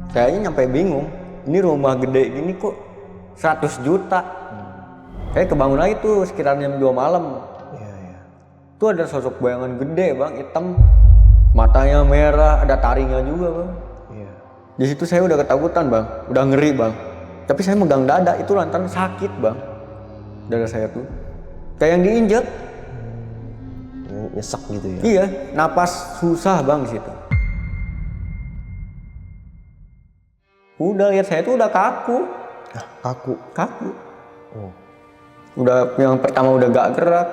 Kayaknya nyampe bingung. Ini rumah gede gini kok 100 juta. Kayak kebangun lagi tuh sekitar jam 2 malam. Iya. Tuh ada sosok bayangan gede bang, hitam. Matanya merah, ada taringnya juga bang. Iya. Di situ saya udah ketakutan bang, udah ngeri bang. Tapi saya megang dada, itu lantaran sakit bang. Dada saya tuh kayak yang diinjek. Nyesek gitu ya. Iya, napas susah bang di situ. Udah lihat saya tuh udah kaku. Kaku. Oh. Udah yang pertama udah gak gerak,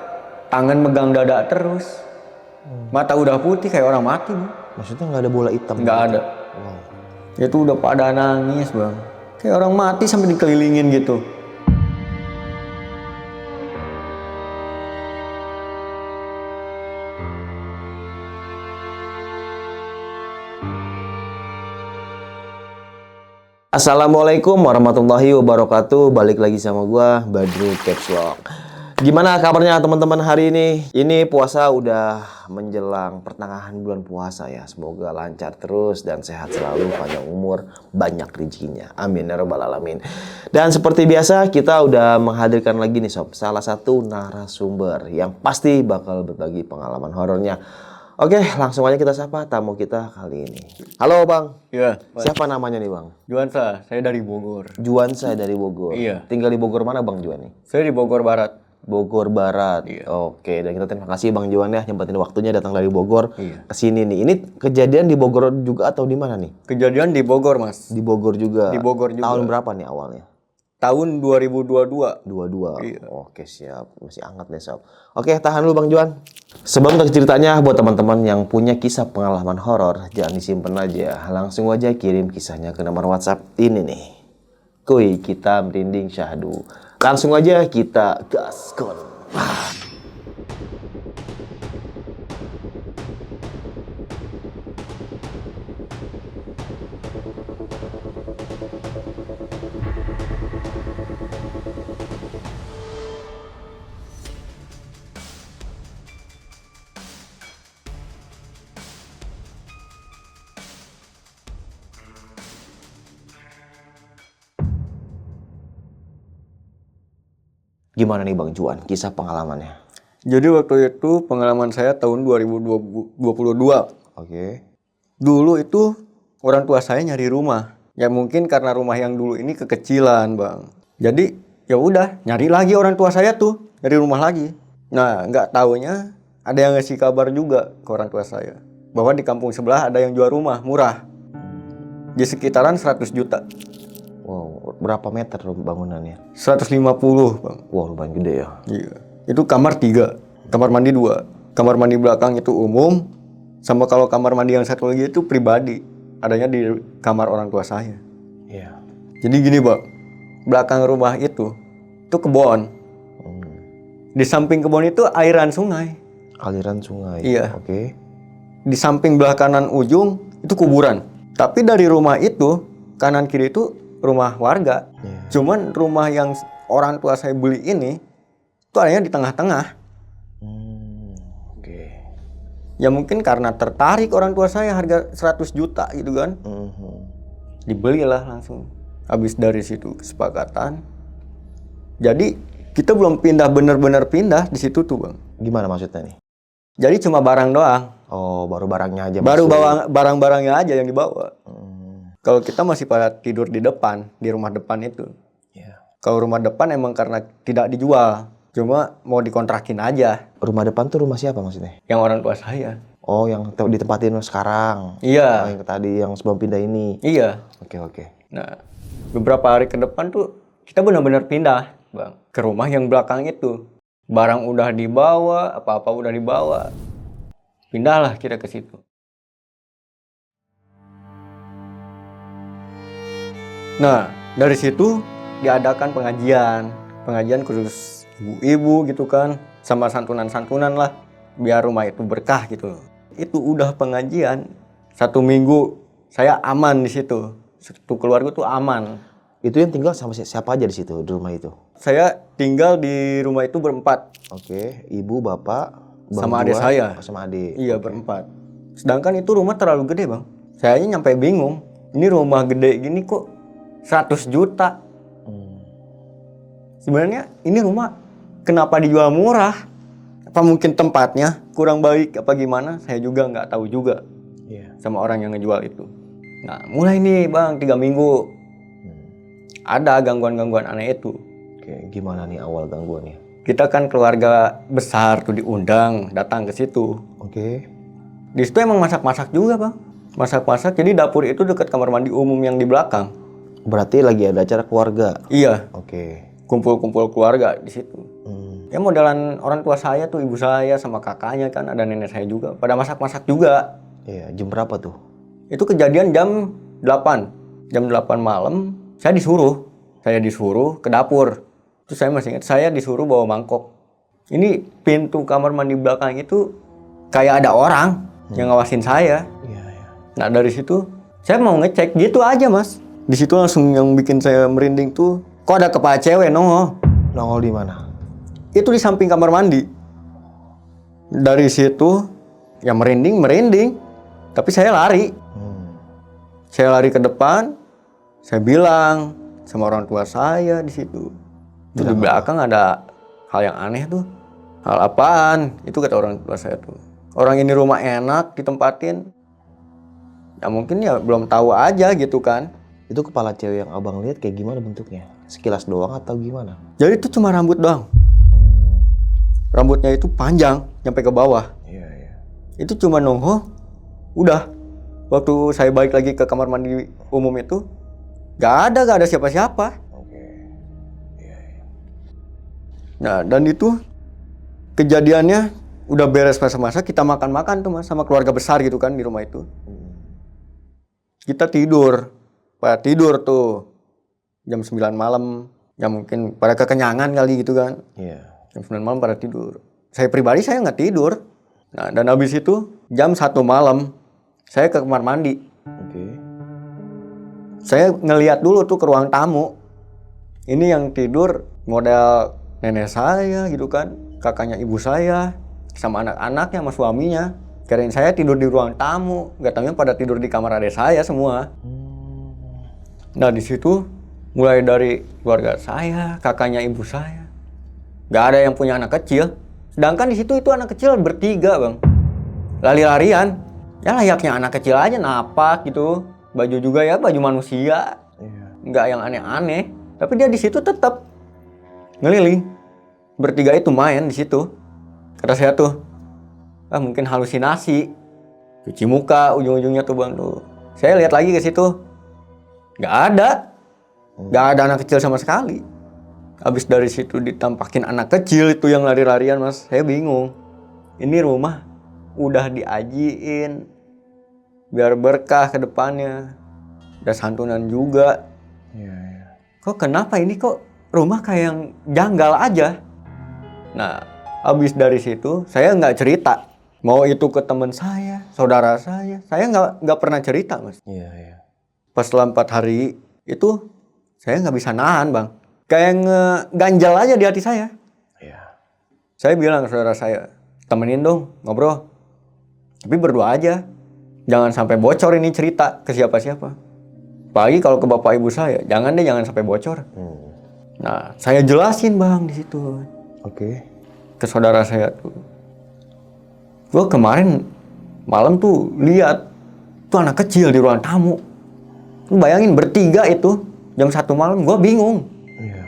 tangan megang dada terus. Mata udah putih kayak orang mati bang. Maksudnya nggak ada bola hitam? Nggak gitu? ada. Wow. Itu udah pada nangis bang. Kayak orang mati sampai dikelilingin gitu. Assalamualaikum warahmatullahi wabarakatuh. Balik lagi sama gua Badru Caps Lock. Gimana kabarnya teman-teman hari ini? Ini puasa udah menjelang pertengahan bulan puasa ya. Semoga lancar terus dan sehat selalu, panjang umur, banyak rezekinya. Amin ya rabbal alamin. Dan seperti biasa kita udah menghadirkan lagi nih sob, salah satu narasumber yang pasti bakal berbagi pengalaman horornya. Oke, langsung aja kita sapa tamu kita kali ini. Halo Bang. Iya. Siapa namanya nih Bang? Juansa, saya dari Bogor. Juansa dari Bogor. Iya. Tinggal di Bogor mana Bang Juan nih? Saya di Bogor Barat. Bogor Barat. Iya. Oke, dan kita terima kasih Bang Juan ya nyempetin waktunya datang dari Bogor Iya. ke sini nih. Ini kejadian di Bogor juga atau di mana nih? Kejadian di Bogor mas. Di Bogor juga. Di Bogor juga. Tahun berapa nih awalnya? Tahun 2022. 22. Iya. Oke, siap. Masih hangat nih, sob. Oke, tahan dulu Bang Juan. Sebelum ke ceritanya, buat teman-teman yang punya kisah pengalaman horor, jangan disimpan aja. Langsung aja kirim kisahnya ke nomor WhatsApp ini nih. Kuy, kita merinding syahdu. Langsung aja kita gaskon. Gimana nih Bang Juan, kisah pengalamannya? Jadi waktu itu pengalaman saya tahun 2022. Oke. Dulu itu orang tua saya nyari rumah. Ya mungkin karena rumah yang dulu ini kekecilan bang. Jadi ya udah nyari lagi orang tua saya tuh, nyari rumah lagi. Nah nggak taunya ada yang ngasih kabar juga ke orang tua saya bahwa di kampung sebelah ada yang jual rumah murah di sekitaran 100 juta. Wow, berapa meter bangunannya? 150 bang. Wow, lumayan gede ya. Iya. Itu kamar 3, kamar mandi 2. Kamar mandi belakang itu umum, sama kalau kamar mandi yang satu lagi itu pribadi. Adanya di kamar orang tua saya. Iya. Jadi gini bang, belakang rumah itu kebon. Di samping kebon itu airan sungai. Aliran sungai. Iya. Oke. Di samping belah kanan ujung itu kuburan. Tapi dari rumah itu, kanan kiri itu rumah warga. Iya. Cuman rumah yang orang tua saya beli ini, itu adanya di tengah-tengah. Oke. Ya mungkin karena tertarik orang tua saya harga 100 juta gitu kan. Dibelilah langsung. Habis dari situ kesepakatan. Jadi kita belum pindah bener-bener pindah di situ tuh bang. Gimana maksudnya nih? Jadi cuma barang doang. Oh, baru barangnya aja Baru masuk. bawa barang-barangnya aja yang dibawa. Kalau kita masih pada tidur di depan, di rumah depan itu. Iya. Kalau rumah depan emang karena tidak dijual. Cuma mau dikontrakin aja. Rumah depan tuh rumah siapa maksudnya? Yang orang tua saya. Oh, yang ditempatin sekarang. Iya. Oh, yang tadi yang sebelum pindah ini. Iya. Oke. Nah, beberapa hari ke depan tuh kita benar-benar pindah, bang, ke rumah yang belakang itu. Barang udah dibawa, apa-apa udah dibawa. Pindahlah kita ke situ. Nah, dari situ diadakan pengajian khusus ibu-ibu gitu kan, sama santunan-santunan lah, biar rumah itu berkah gitu. Itu udah pengajian, 1 minggu saya aman di situ. Satu keluarga tuh aman. Itu yang tinggal sama siapa aja di situ, di rumah itu? Saya tinggal di rumah itu berempat. Oke, ibu, bapak, Bang Sama adik Juan, saya. sama adik. Iya, berempat. Sedangkan itu rumah terlalu gede bang. Saya nyampe bingung. Ini rumah gede gini kok 100 juta. Sebenarnya ini rumah kenapa dijual murah? Apa mungkin tempatnya kurang baik apa gimana? Saya juga nggak tahu juga. Sama orang yang ngejual itu. Nah, mulai nih Bang, 3 minggu. Ada gangguan-gangguan aneh itu. Oke, gimana nih awal gangguannya? Kita kan keluarga besar tuh diundang datang ke situ. Oke. Di situ emang masak-masak juga Bang. Masak-masak, jadi dapur itu dekat kamar mandi umum yang di belakang. Berarti lagi ada acara keluarga. Iya, Oke. kumpul-kumpul keluarga di situ. Ya modelan orang tua saya tuh, ibu saya sama kakaknya kan, ada nenek saya juga. Pada masak-masak juga. Iya, jam berapa tuh? Itu kejadian jam 8. Jam 8 malam, saya disuruh ke dapur. Terus saya masih ingat, saya disuruh bawa mangkok. Ini pintu kamar mandi belakang itu kayak ada orang yang ngawasin saya. Iya. Nah dari situ saya mau ngecek gitu aja Mas. Di situ langsung yang bikin saya merinding tuh, kok ada kepala cewek nongol. Nongol di mana? Itu di samping kamar mandi. Dari situ ya merinding. Tapi saya lari. Saya lari ke depan. Saya bilang sama orang tua saya di situ. Di belakang ada hal yang aneh tuh. Hal apaan? Itu kata orang tua saya tuh. Orang ini rumah enak ditempatin. Ya mungkin ya belum tahu aja gitu kan. Itu kepala cewek yang abang lihat kayak gimana bentuknya? Sekilas doang atau gimana? Jadi itu cuma rambut doang. Rambutnya itu panjang sampai ke bawah. Iya. Itu cuma nongol. Udah. Waktu saya balik lagi ke kamar mandi umum itu, gak ada siapa-siapa. Oke. Iya. Nah, dan itu kejadiannya udah beres masa-masa kita makan-makan tuh Mas sama keluarga besar gitu kan di rumah itu. Kita tidur. Pada tidur tuh jam 9 malam. Ya mungkin pada kekenyangan kali gitu kan. Iya. Jam 9 malam pada tidur. Saya pribadi saya nggak tidur. Nah, dan habis itu jam 1 malam saya ke kamar mandi. Oke. Saya ngelihat dulu tuh ke ruang tamu. Ini yang tidur model nenek saya gitu kan. Kakaknya ibu saya. Sama anak-anaknya sama suaminya. Kirain saya tidur di ruang tamu. Gak taunya pada tidur di kamar adik saya semua. Nah di situ mulai dari keluarga saya, kakaknya ibu saya. Gak ada yang punya anak kecil. Sedangkan di situ itu anak kecil bertiga Bang. Lari-larian. Ya layaknya anak kecil aja napak gitu. Baju juga ya baju manusia. Iya. Nggak yang aneh-aneh. Tapi dia di situ tetap ngeliling. Bertiga itu main di situ. Kata saya tuh, mungkin halusinasi. Cuci muka ujung-ujungnya tuh Bang tuh. Saya lihat lagi ke situ. Nggak ada. Nggak ada anak kecil sama sekali. Habis dari situ ditampakin anak kecil itu yang lari-larian Mas. Saya bingung. Ini rumah udah diajiin biar berkah ke depannya. Ada santunan juga. Iya. Kok kenapa ini kok rumah kayak yang janggal aja? Nah, habis dari situ saya nggak cerita. Mau itu ke teman saya, saudara saya nggak pernah cerita Mas. Iya. Pas setelah 4 hari itu saya nggak bisa nahan Bang. Kayak ngeganjal aja di hati saya. Iya. Saya bilang ke saudara saya, temenin dong ngobrol. Tapi berdua aja. Jangan sampai bocor ini cerita ke siapa-siapa. Apalagi kalau ke bapak ibu saya, jangan sampai bocor. Nah, saya jelasin Bang di situ. Oke. Ke saudara saya tuh. Gue kemarin malam tuh lihat tuh anak kecil di ruang tamu. Lu bayangin bertiga itu jam 1 malam, gue bingung. Iya.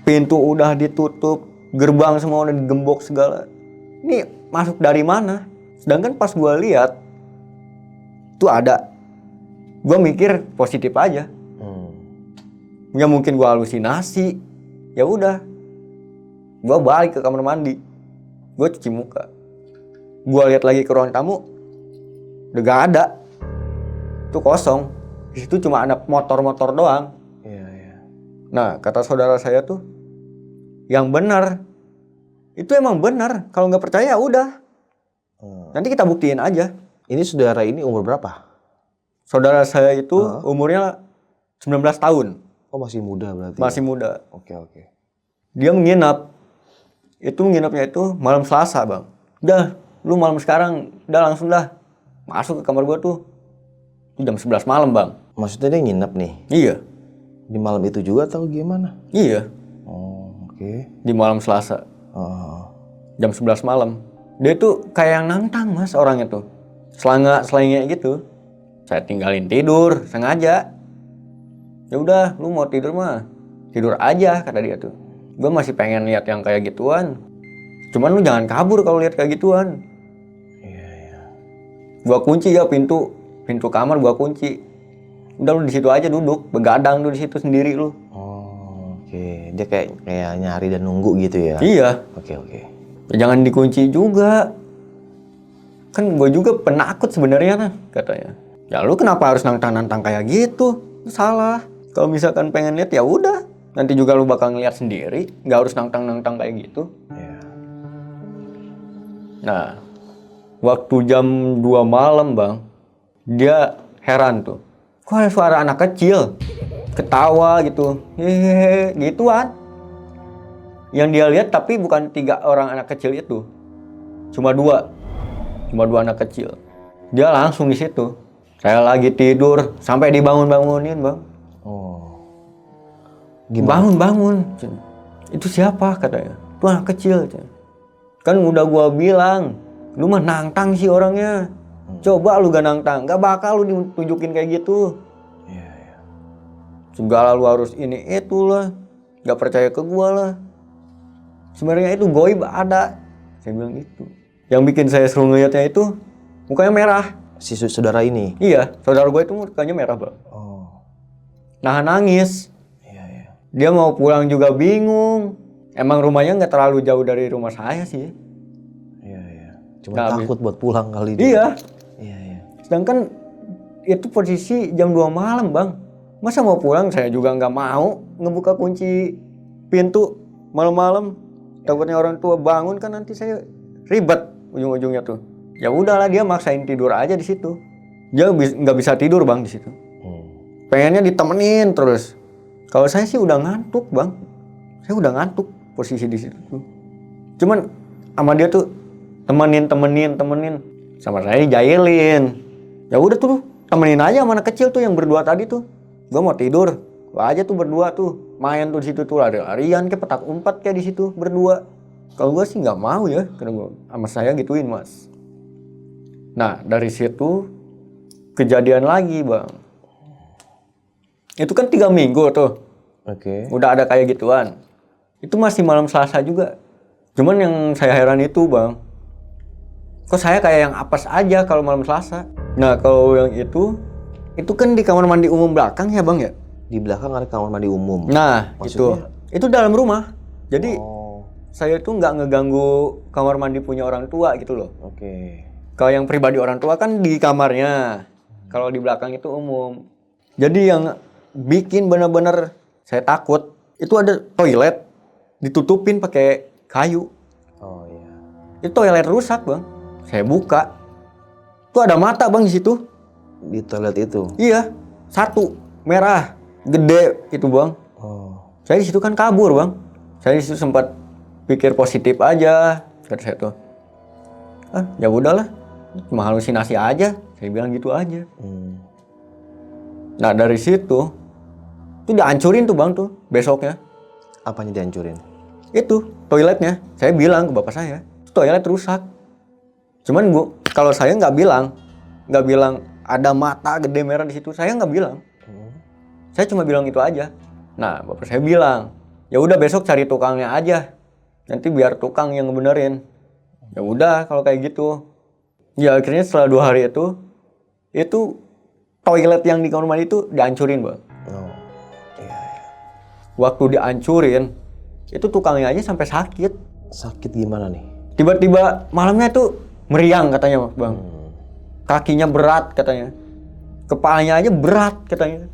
Pintu udah ditutup, gerbang semua udah digembok segala. Ini masuk dari mana? Sedangkan pas gue lihat tuh ada. Gue mikir positif aja. Ya mungkin gue halusinasi. Ya udah. Gue balik ke kamar mandi. Gue cuci muka. Gue lihat lagi ke ruang tamu. Udah gak ada. Itu kosong. Di situ cuma ada motor-motor doang. Iya. Nah, kata saudara saya tuh, yang benar. Itu emang benar. Kalau nggak percaya, udah. Nanti kita buktiin aja. Ini saudara ini umur berapa? Saudara saya itu umurnya 19 tahun. Oh, masih muda berarti. Masih muda. Oke. Dia menginap. Itu menginapnya itu malam Selasa, Bang. Udah, lu malam sekarang, udah langsung dah. Masuk ke kamar gua tuh. Itu jam 11 malam bang. Maksudnya dia nginep nih? Iya. Di malam itu juga atau gimana? Iya. Oh, oke. Di malam Selasa. Oh. Jam 11 malam. Dia tuh kayak yang nantang mas orangnya tuh. Selangnya gitu. Saya tinggalin tidur sengaja. Ya udah, lu mau tidur mah tidur aja kata dia tuh. Gue masih pengen lihat yang kayak gituan. Cuman lu jangan kabur kalau lihat kayak gituan. Iya. Gua kunci ya pintu kamar gua kunci. Udah lu di situ aja duduk, begadang lu di situ sendiri lu. Oh, oke. Dia kayak nyari dan nunggu gitu ya? Iya. Oke. Ya, jangan dikunci juga. Kan gue juga penakut sebenarnya nah, katanya. Ya lu kenapa harus nantang-nantang kayak gitu? Lu salah. Kalau misalkan pengen lihat ya udah, nanti juga lu bakal ngeliat sendiri, nggak harus nantang-nantang kayak gitu. Iya. Nah, waktu jam 2 malam bang, dia heran tuh. Kok ada suara anak kecil ketawa gitu, hehehe, gituan. Yang dia lihat tapi bukan 3 orang anak kecil itu, cuma dua anak kecil. Dia langsung di situ. Saya lagi tidur sampai dibangun-bangunin bang. Oh. Gimana? Bangun. Itu siapa katanya? Itu anak kecil. Kan udah gua bilang, lu mah nantang sih orangnya. Coba lu gak nantang, gak bakal lu ditunjukin kayak gitu. Iya. Segala lu harus ini itu lah. Gak percaya ke gua lah. Sebenarnya itu goib ada. Saya bilang gitu. Yang bikin saya seru ngeliatnya itu mukanya merah. Si saudara ini? Iya, saudara gue itu mukanya merah bang. Oh. Nahan nangis. Iya. Dia mau pulang juga bingung. Emang rumahnya nggak terlalu jauh dari rumah saya sih. Iya. Cuma Nah, takut buat pulang kali Iya. Iya. Sedangkan itu posisi jam 2 malam bang. Masa mau pulang saya juga nggak mau ngebuka kunci pintu malam-malam. Takutnya orang tua bangun kan nanti saya ribet ujung-ujungnya tuh. Ya udahlah dia maksain tidur aja di situ. Dia nggak bisa tidur bang di situ. Pengennya ditemenin terus. Kalau saya sih udah ngantuk bang. Saya udah ngantuk posisi di situ tuh. Cuman sama dia tuh temenin. Sama saya dijailin. Ya udah tuh temenin aja sama anak kecil tuh yang berdua tadi tuh. Gue mau tidur. Gua aja tuh berdua tuh main tuh di situ tuh lari-larian kayak petak umpet kayak di situ berdua. Kalau gue sih nggak mau ya karena gue sama saya gituin mas. Nah dari situ kejadian lagi bang. Itu kan 3 minggu tuh. Oke. Udah ada kayak gituan. Itu masih malam Selasa juga. Cuman yang saya heran itu bang. Kok saya kayak yang apes aja kalau malam Selasa. Nah kalau yang itu kan di kamar mandi umum belakang ya bang ya. Di belakang ada kamar mandi umum. Nah Maksudnya? itu dalam rumah. Jadi Oh. saya tuh nggak ngeganggu kamar mandi punya orang tua gitu loh. Oke. Kalau yang pribadi orang tua kan di kamarnya. Kalau di belakang itu umum. Jadi yang bikin benar-benar saya takut itu ada toilet ditutupin pakai kayu. Oh iya. Itu toilet rusak bang. Saya buka. Tuh ada mata bang di situ. Di toilet itu. Iya, 1 merah, gede itu bang. Oh. Saya di situ kan kabur bang. Saya di situ sempat pikir positif aja, kata saya tuh. Ya udahlah, cuma halusinasi aja. Saya bilang gitu aja. Nah dari situ, tuh dihancurin tuh bang tuh besoknya. Apanya dihancurin? Itu toiletnya. Saya bilang ke bapak saya, toilet rusak. Cuman kalau saya nggak bilang ada mata gede merah di situ. Saya nggak bilang. Saya cuma bilang itu aja. Nah bapak saya bilang, ya udah besok cari tukangnya aja. Nanti biar tukang yang ngebenerin. Ya udah kalau kayak gitu. Ya akhirnya setelah 2 hari itu toilet yang di kamar mandi itu dihancurin bang. Oh. Iya. Waktu dihancurin, itu tukangnya aja sampai sakit. Sakit gimana nih? Tiba-tiba malamnya tuh meriang katanya bang. Kakinya berat katanya. Kepalanya aja berat katanya.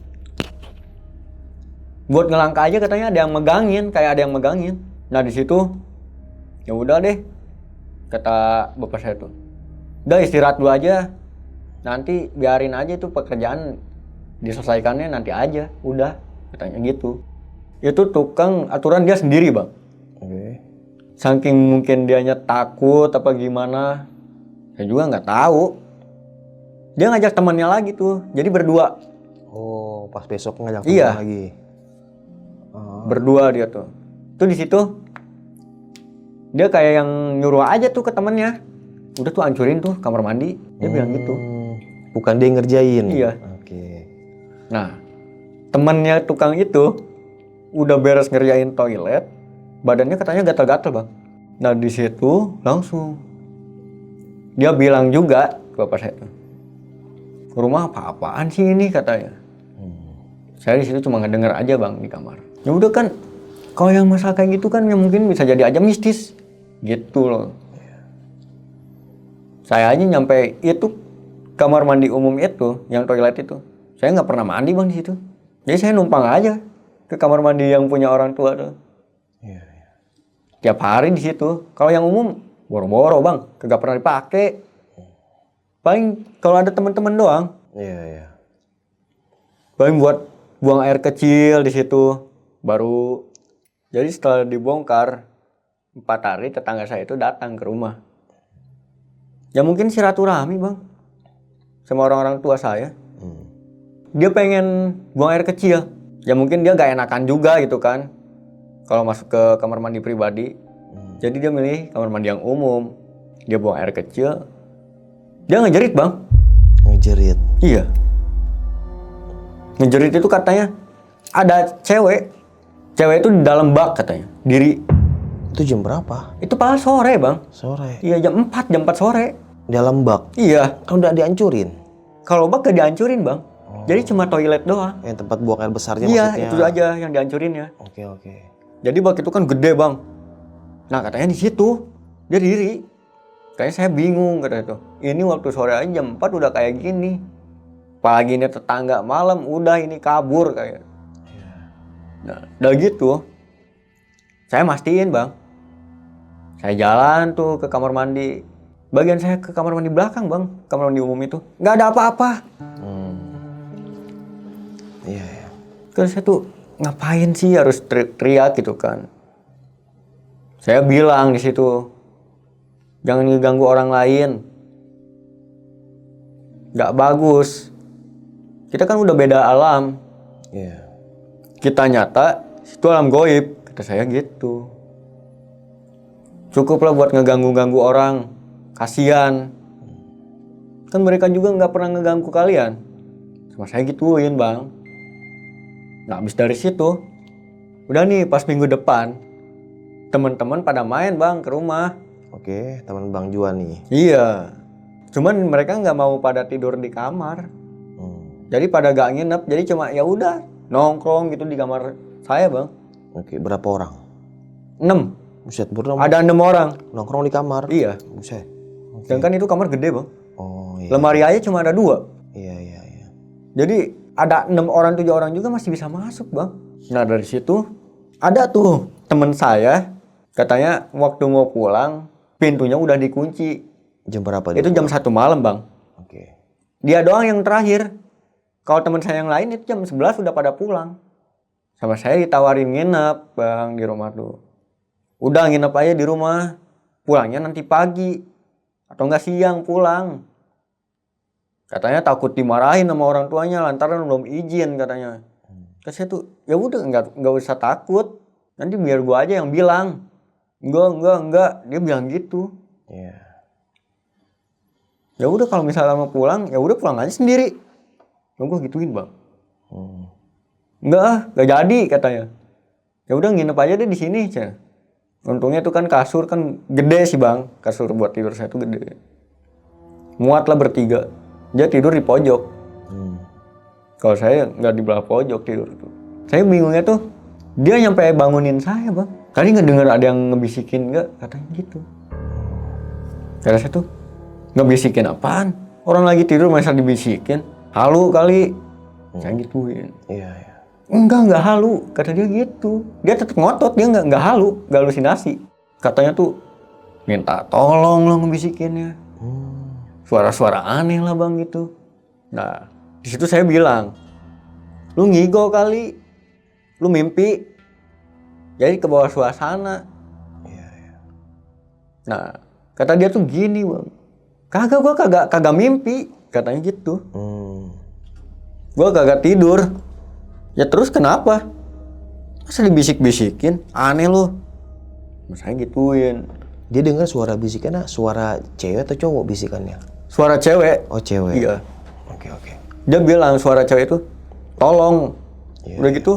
Buat ngelangkah aja katanya ada yang megangin, kayak ada yang megangin. Nah di situ, ya udah deh, kata bapak saya tuh. Udah istirahat dulu aja. Nanti biarin aja itu pekerjaan diselesaikannya nanti aja. Udah, katanya gitu. Itu tukang aturan dia sendiri bang. Oke. Saking mungkin dianya takut apa gimana, saya juga nggak tahu. Dia ngajak temannya lagi tuh, jadi berdua. Oh, pas besok ngajak Iya. teman lagi. Berdua dia tuh. Tuh di situ dia kayak yang nyuruh aja tuh ke temennya. Udah tuh hancurin tuh kamar mandi. Dia bilang gitu. Bukan dia ngerjain. Iya. Oke. Nah, temennya tukang itu udah beres ngerjain toilet, badannya katanya gatal-gatal bang. Nah di situ langsung dia bilang juga ke bapak saya tuh, rumah apa-apaan sih ini katanya. Saya di situ cuma ngedenger aja bang di kamar. Ya udah kan, kalau yang masalah kayak gitu kan ya mungkin bisa jadi aja mistis, gitu loh. Saya aja nyampe itu kamar mandi umum itu, yang toilet itu, saya nggak pernah mandi bang di situ. Jadi saya numpang aja ke kamar mandi yang punya orang tua tuh. Iya. Tiap hari di situ. Kalau yang umum boro-boro bang, kagak pernah dipakai. Paling kalau ada teman-teman doang. Iya. Paling buat buang air kecil di situ. Baru. Jadi setelah dibongkar 4 hari tetangga saya itu datang ke rumah. Ya mungkin silaturahmi bang, sama orang-orang tua saya. Dia pengen buang air kecil. Ya mungkin dia gak enakan juga gitu kan, kalau masuk ke kamar mandi pribadi. Jadi dia milih kamar mandi yang umum. Dia buang air kecil. Dia ngejerit bang. Ngejerit. Iya. Ngejerit itu katanya ada cewek. Cewek itu di dalam bak katanya. Diri. Itu jam berapa? Itu pas sore bang. Sore. Iya jam 4 sore. Dalam bak. Iya. Kan udah dihancurin. Kalau bak gak dihancurin bang. Jadi cuma toilet doang. Yang tempat buang air besarnya Iya maksudnya. itu aja yang dihancurin ya. Oke. Jadi bak itu kan gede bang. Nah katanya di situ dia diri. Kayaknya saya bingung katanya tuh. Ini waktu sore aja jam 4 udah kayak gini. Apalagi ini tetangga malam udah ini kabur kayak. Nah udah gitu. Saya mastiin bang. Saya jalan tuh ke kamar mandi. Bagian saya ke kamar mandi belakang bang. Kamar mandi umum itu. Nggak ada apa-apa. Iya. Terus saya tuh ngapain sih harus teriak gitu kan. Saya bilang di situ, jangan ngeganggu orang lain. Gak bagus. Kita kan udah beda alam. Iya. Kita nyata, itu alam goib. Kata saya gitu. Cukuplah buat ngeganggu-ganggu orang. Kasian. Kan mereka juga gak pernah ngeganggu kalian. Sama saya gituin bang. Nah abis dari situ, udah nih pas minggu depan, teman-teman pada main bang ke rumah. Oke, teman Bang Juan nih. Iya. Cuman mereka nggak mau pada tidur di kamar. Jadi pada gak nginep. Jadi cuma ya udah nongkrong gitu di kamar saya bang. Oke, berapa orang? 6. Buset, berdua Ada 6 orang. nongkrong di kamar. Iya. Buset. Sedangkan itu kamar gede bang. Oh iya. Lemari aja cuma ada 2. Iya. Jadi ada 6 orang 7 orang juga masih bisa masuk bang. Nah dari situ ada tuh teman saya. Katanya waktu mau pulang pintunya udah dikunci. Jam berapa Itu jam 1 malam bang. Oke. Dia doang yang terakhir. Kalau teman saya yang lain itu jam 11 udah pada pulang. Sama saya ditawarin nginep bang di rumah tuh. Udah nginep aja di rumah. Pulangnya nanti pagi. Atau enggak siang pulang. Katanya takut dimarahin sama orang tuanya lantaran belum izin katanya. Terus saya tuh ya udah enggak usah takut. Nanti biar gua aja yang bilang. Enggak. Dia bilang gitu. Iya. Ya udah kalau misalnya mau pulang, ya udah pulang aja sendiri. Gue gituin bang. Enggak jadi katanya. Ya udah nginep aja deh di sini, cah. Untungnya tuh kan kasur kan gede sih bang, kasur buat tidur saya tuh gede. Muat lah bertiga. Dia tidur di pojok. Kalau saya nggak di belah pojok tidur tuh. Saya bingungnya tuh, dia nyampe bangunin saya bang. Tadi ngedenger ada yang ngebisikin nggak, katanya gitu. Kata saya tuh, ngebisikin apaan? Orang lagi tidur masa dibisikin. Halu kali. Saya gituin. Iya. Enggak halu, kata dia gitu. Dia tetap ngotot, dia enggak halu, enggak halusinasi. Katanya tuh minta tolong lo ngebisikinnya. Suara-suara aneh lah bang gitu. Nah, di situ saya bilang, lu ngigo kali, lu mimpi, jadi ke bawah suasana. Iya. Nah, kata dia tuh gini bang, gua kagak mimpi. katanya gitu. Gue kagak tidur. Ya terus kenapa? Masa dibisik-bisikin? Aneh lu. Masanya gituin. Dia dengar suara bisikannya, suara cewek atau cowok bisikannya? Suara cewek. Oh, cewek. Iya. Oke. Dia bilang suara cewek itu, tolong. Iya, Udah gitu,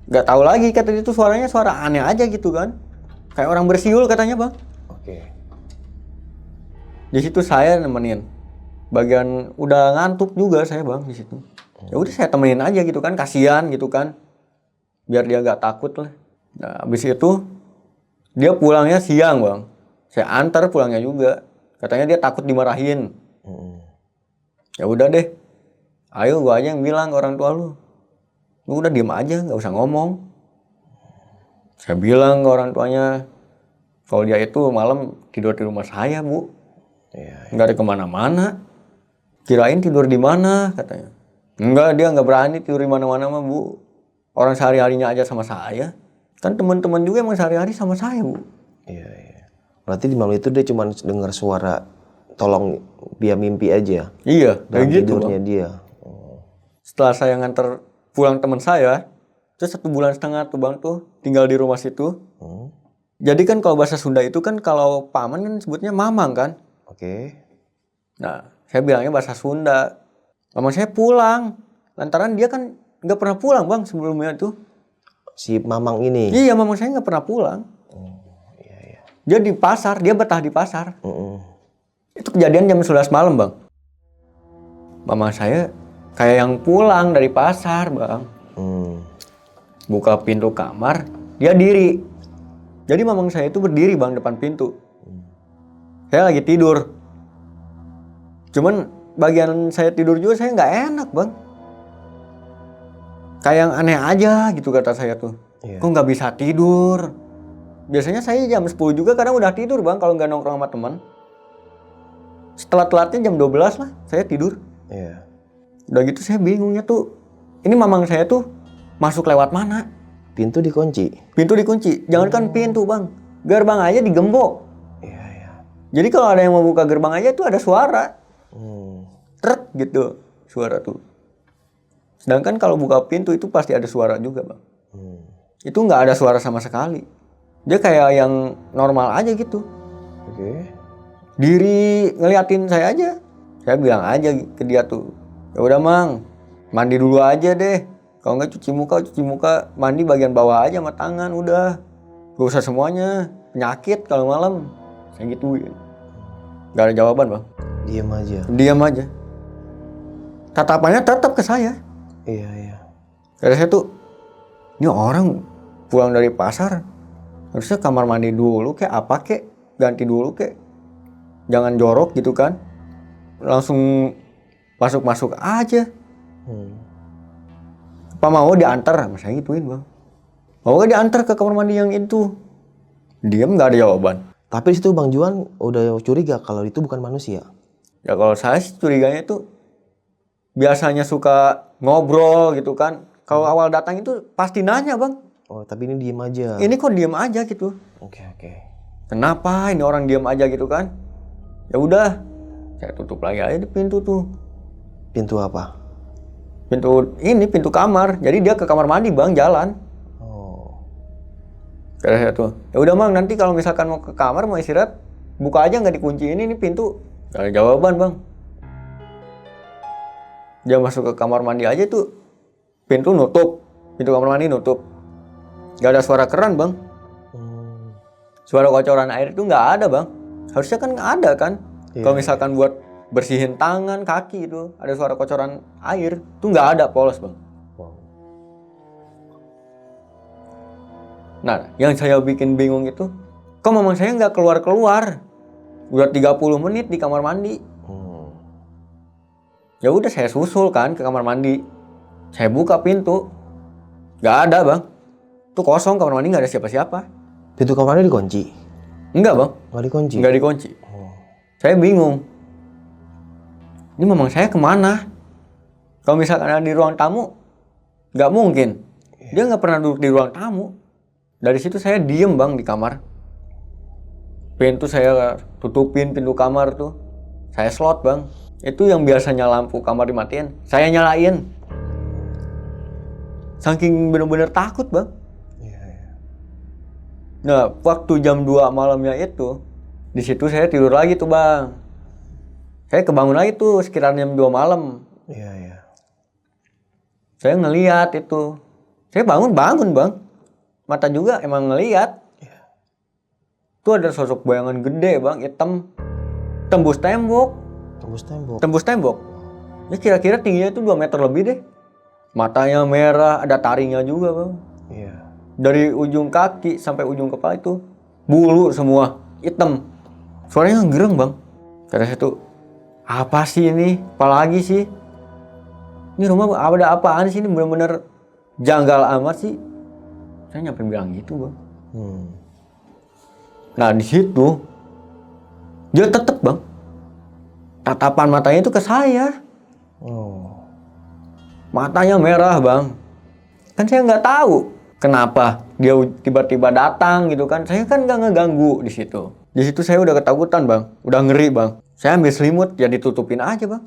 nggak tahu lagi kata dia tuh suaranya suara aneh aja gitu kan. Kayak orang bersiul katanya bang. Oke. Di situ saya nemenin. Bagian udah ngantuk juga saya bang di situ. Ya udah saya temenin aja gitu kan, kasihan gitu kan. Biar dia nggak takut lah. Nah habis itu dia pulangnya siang bang. Saya antar pulangnya juga. Katanya dia takut dimarahin. Ya udah deh. Ayo gua aja yang bilang ke orang tua lu. Lu udah diem aja, nggak usah ngomong. Saya bilang ke orang tuanya, kalau dia itu malam tidur di rumah saya bu, nggak ada kemana-mana. Kirain tidur di mana katanya. Enggak, dia nggak berani tidur di mana-mana mah bu. Orang sehari-harinya aja sama saya. Kan teman-teman juga emang sehari-hari sama saya bu. Iya. Berarti di malam itu dia cuma dengar suara tolong via mimpi aja. Iya, Dalam kayak gitu tidurnya bang. dia. Setelah saya nganter pulang teman saya, terus 1,5 bulan tuh bang tuh tinggal di rumah situ. Jadi kan kalau bahasa Sunda itu kan kalau paman kan sebutnya mamang kan. Oke. Nah saya bilangnya bahasa Sunda. Mamang saya pulang, lantaran dia kan nggak pernah pulang bang sebelumnya tuh. Si mamang ini. Iya mamang saya nggak pernah pulang. Iya. Dia di pasar, dia betah di pasar. Itu kejadian jam 11 malam bang. Mamang saya kayak yang pulang dari pasar bang. Buka pintu kamar, dia diri. Jadi mamang saya itu berdiri bang depan pintu. Saya lagi tidur. Cuman bagian saya tidur juga saya nggak enak bang. Kayak yang aneh aja gitu kata saya tuh. Iya. Kok nggak bisa tidur? Biasanya saya jam 10 juga kadang udah tidur bang kalau nggak nongkrong sama teman. Setelah telatnya jam 12 lah saya tidur. Iya. Udah gitu saya bingungnya tuh. Ini mamang saya tuh masuk lewat mana? Pintu dikunci. Pintu dikunci. Jangankan pintu bang, gerbang aja digembok. Iya. Jadi kalau ada yang mau buka gerbang aja tuh ada suara. Trek gitu suara tuh. Sedangkan kalau buka pintu itu pasti ada suara juga bang. Itu nggak ada suara sama sekali. Dia kayak yang normal aja gitu. Oke. Diri ngeliatin saya aja. Saya bilang aja ke dia tuh, ya udah mang, mandi dulu aja deh. Kalau nggak cuci muka, mandi bagian bawah aja sama tangan udah. Gak usah semuanya, penyakit kalau malam. Saya gituin. Gak ada jawaban bang. Diam aja. Tatapannya tetap ke saya. Iya. Kata saya tuh, ini orang pulang dari pasar, harusnya kamar mandi dulu kek apa kek, ganti dulu kek. Jangan jorok gitu kan. Langsung masuk aja. Apa mau diantar? Saya gituin bang. Mau gak diantar ke kamar mandi yang itu? Diam gak ada jawaban. Tapi di situ Bang Juan udah curiga kalau itu bukan manusia. Ya kalau saya sih curiganya itu biasanya suka ngobrol gitu kan. Kalau awal datang itu pasti nanya bang. Oh tapi ini diem aja. Ini kok diem aja gitu. Oke. Kenapa ini orang diem aja gitu kan? Ya udah, saya tutup lagi aja di pintu tuh. Pintu apa? Pintu kamar. Jadi dia ke kamar mandi bang, jalan. Oh. Kata saya tuh, ya udah mang nanti kalau misalkan mau ke kamar mau istirahat, buka aja nggak dikunci ini pintu. Gak ada jawaban bang. Dia masuk ke kamar mandi aja tuh, pintu kamar mandi nutup. Gak ada suara keran bang. Suara kocoran air itu nggak ada bang. Harusnya kan ada kan. Kalau misalkan buat bersihin tangan, kaki itu ada suara kocoran air, tuh nggak ada, polos bang. Wow. Nah, yang saya bikin bingung itu, kok mamang saya nggak keluar-keluar? Udah 30 menit di kamar mandi. Ya udah saya susul kan ke kamar mandi. Saya buka pintu, nggak ada bang. Tuh kosong kamar mandi, nggak ada siapa-siapa. Pintu kamarnya dikunci? Enggak bang. Nggak dikunci. Saya bingung. Ini mamang saya kemana? Kalau misalkan ada di ruang tamu, nggak mungkin. Dia nggak pernah duduk di ruang tamu. Dari situ saya diem bang di kamar. Pintu saya tutupin, pintu kamar tuh. Saya slot bang. Itu yang biasanya lampu kamar dimatiin, saya nyalain. Saking bener-bener takut bang. Iya, iya. Nah, waktu jam 2 malamnya itu, di situ saya tidur lagi tuh bang. Saya kebangun lagi tuh sekitar jam 2 malam. Iya, iya. Saya ngeliat itu. Saya bangun bang. Mata juga emang ngeliat. Iya. Tuh ada sosok bayangan gede bang, hitam. Tembus tembok. Tembus tembok. Tembus tembok. Ya kira-kira tingginya itu 2 meter lebih deh. Matanya merah, ada taringnya juga bang. Iya. Dari ujung kaki sampai ujung kepala itu bulu semua, hitam. Suaranya gereng bang. Kata saya tuh, apa sih ini? Apalagi sih? Ini rumah ada apaan sih? Ini bener-bener janggal amat sih. Saya nyampe bilang gitu bang. Nah di situ dia tetep bang. Tatapan matanya itu ke saya. Oh. Matanya merah bang. Kan saya nggak tahu kenapa dia tiba-tiba datang gitu kan. Saya kan nggak ngeganggu di situ. Di situ saya udah ketakutan bang, udah ngeri bang. Saya ambil selimut ya ditutupin aja bang.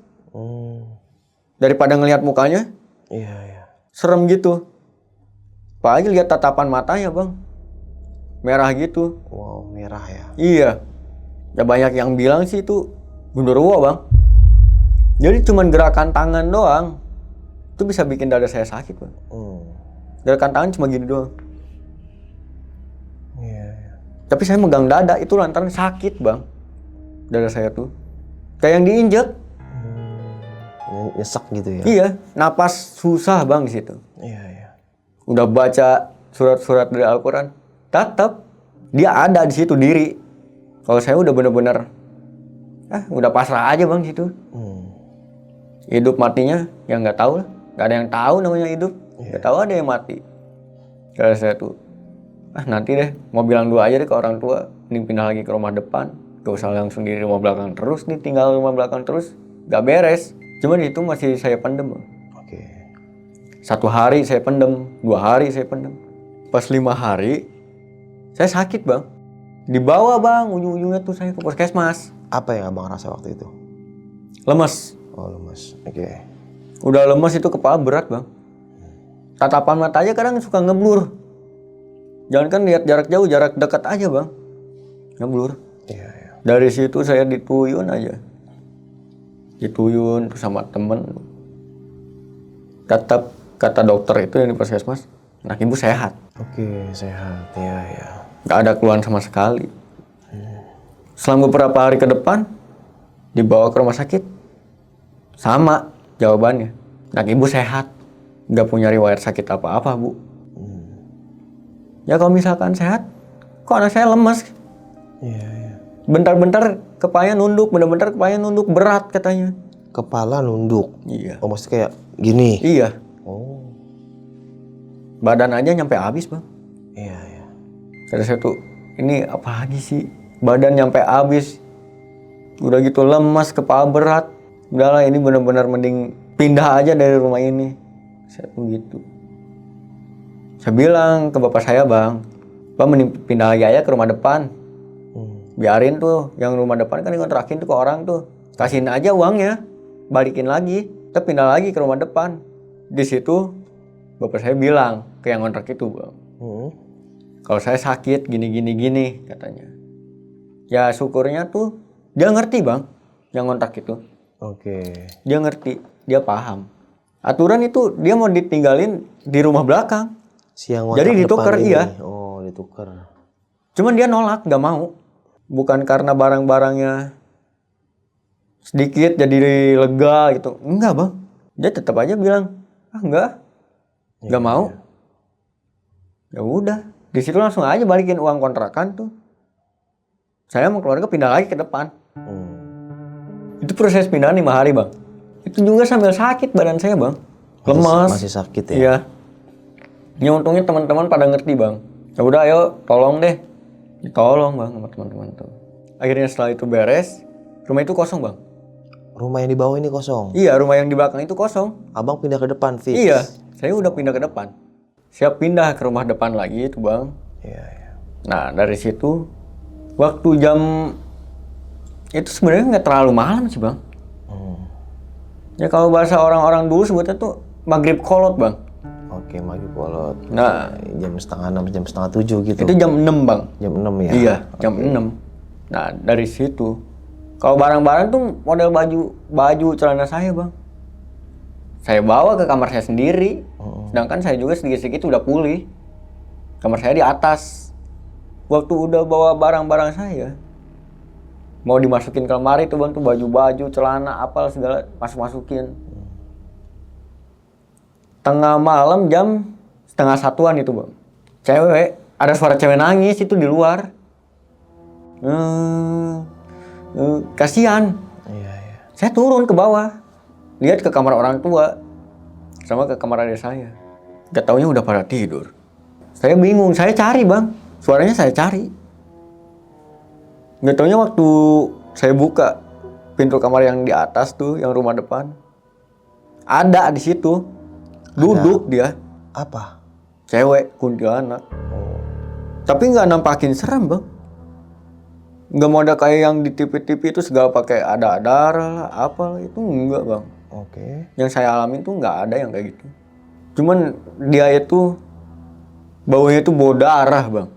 Daripada ngelihat mukanya, Iya, iya. serem gitu. Apalagi lihat tatapan matanya bang, merah gitu. Wow, merah ya. Iya. Ya banyak yang bilang sih itu gundurwo bang. Jadi cuman gerakan tangan doang. Itu bisa bikin dada saya sakit bang. Gerakan tangan cuma gini doang. Iya, iya. Tapi saya megang dada itu lantaran sakit bang. Dada saya tuh kayak yang diinjek. Nyesek gitu ya. Iya, napas susah bang di situ. Iya, iya. Udah baca surat-surat dari Al-Quran, tetap dia ada di situ diri. Kalau saya udah bener-bener, udah pasrah aja bang situ. Hidup matinya ya nggak tahu lah. Gak ada yang tahu namanya hidup. Gak tahu ada yang mati. Kalau saya tuh, nanti deh mau bilang dua aja deh ke orang tua. Mending pindah lagi ke rumah depan. Gak usah langsung di rumah belakang terus nih, tinggal rumah belakang terus. Gak beres. Cuman itu masih saya pendem. Oke. 1 hari saya pendem, 2 hari saya pendem. Pas 5 hari, saya sakit bang. Dibawa bang, ujung-ujungnya tuh saya ke puskesmas. Apa yang abang rasa waktu itu? Lemes. Oh, lemas. Oke. Udah lemes itu kepala berat bang. Tatapan mata aja kadang suka ngeblur. Jangan kan lihat jarak jauh, jarak dekat aja bang. Ngeblur. Iya, iya. Dari situ saya dituyun aja. Dituyun sama temen. Tetap kata dokter itu yang di puskesmas, anak ibu sehat. Oke, sehat. Iya, iya. Gak ada keluhan sama sekali. Selang beberapa hari ke depan, dibawa ke rumah sakit. Sama jawabannya. Anak ibu sehat. Gak punya riwayat sakit apa-apa, Bu. Ya kalau misalkan sehat, kok anak saya lemas? Iya, iya. Bentar-bentar kepalanya nunduk, bentar-bentar kepalanya nunduk, berat katanya. Kepala nunduk. Iya. Oh, maksudnya kayak gini. Iya. Oh. Badan aja nyampe habis, Bang. Iya, iya. Kata saya tuh, ini apa lagi sih? Badan nyampe habis. Udah gitu lemas, kepala berat. Udahlah ini benar-benar mending pindah aja dari rumah ini. Saya tuh gitu. Saya bilang ke bapak saya, Bang, Bang mending pindah lagi aja ke rumah depan. Biarin tuh, yang rumah depan kan dikontrakin tuh ke orang tuh. Kasihin aja uangnya, balikin lagi. Kita pindah lagi ke rumah depan. Di situ bapak saya bilang ke yang kontrak itu, Bang. Kalau saya sakit gini katanya. Ya syukurnya tuh dia ngerti, Bang, yang kontrak itu. Oke. Dia ngerti, dia paham. Aturan itu dia mau ditinggalin di rumah belakang. Siang Jadi ditukar, iya. Oh, ditukar. Cuman dia nolak, nggak mau. Bukan karena barang-barangnya sedikit jadi lega gitu. Enggak, Bang. Dia tetap aja bilang, enggak mau. Ya udah, di situ langsung aja balikin uang kontrakan tuh. Saya sama keluarga pindah lagi ke depan. Itu proses pindahan 5 hari, Bang. Itu juga sambil sakit badan saya, Bang. Lemas. Masih sakit ya? Iya. Ya untungnya teman-teman pada ngerti, Bang. Ya udah ayo tolong deh. Ditolong, Bang, sama teman-teman tuh. Akhirnya setelah itu beres, rumah itu kosong, Bang. Rumah yang di bawah ini kosong? Iya, rumah yang di belakang itu kosong. Abang pindah ke depan, fix? Iya, saya udah pindah ke depan. Siap pindah ke rumah depan lagi itu, Bang. Iya, iya. Nah, dari situ waktu jam itu sebenarnya nggak terlalu malam sih, Bang. Ya kalau bahasa orang-orang dulu sebutnya tuh maghrib kolot bang. Oke, maghrib kolot. Nah, Jam setengah 6, jam setengah 7 gitu. itu jam 6 bang. Jam 6 ya? Iya, jam 6. Nah, dari situ. Kalau barang-barang tuh model baju celana saya bang. Saya bawa ke kamar saya sendiri. Sedangkan saya juga sedikit-sedikit udah pulih. Kamar saya di atas. Waktu udah bawa barang-barang saya, mau dimasukin ke lemari tuh bang, tuh baju-baju, celana, apal segala masuk-masukin. Tengah malam jam setengah satuan itu bang. Ada suara cewek nangis itu di luar. Kasihan. Iya, iya. Saya turun ke bawah, lihat ke kamar orang tua, sama ke kamar adik saya. Gak taunya udah pada tidur. Saya bingung, saya cari bang, suaranya saya cari. Gak taunya waktu saya buka pintu kamar yang di atas tuh, yang rumah depan, ada di situ, duduk dia, Apa? cewek kuntilanak. Tapi nggak nampakin serem bang. Nggak mau ada kayak yang di TV-TV itu segala pakai ada darah lah, apa itu enggak bang. Oke. Yang saya alamin tuh nggak ada yang kayak gitu. Cuman dia itu baunya itu bau darah bang.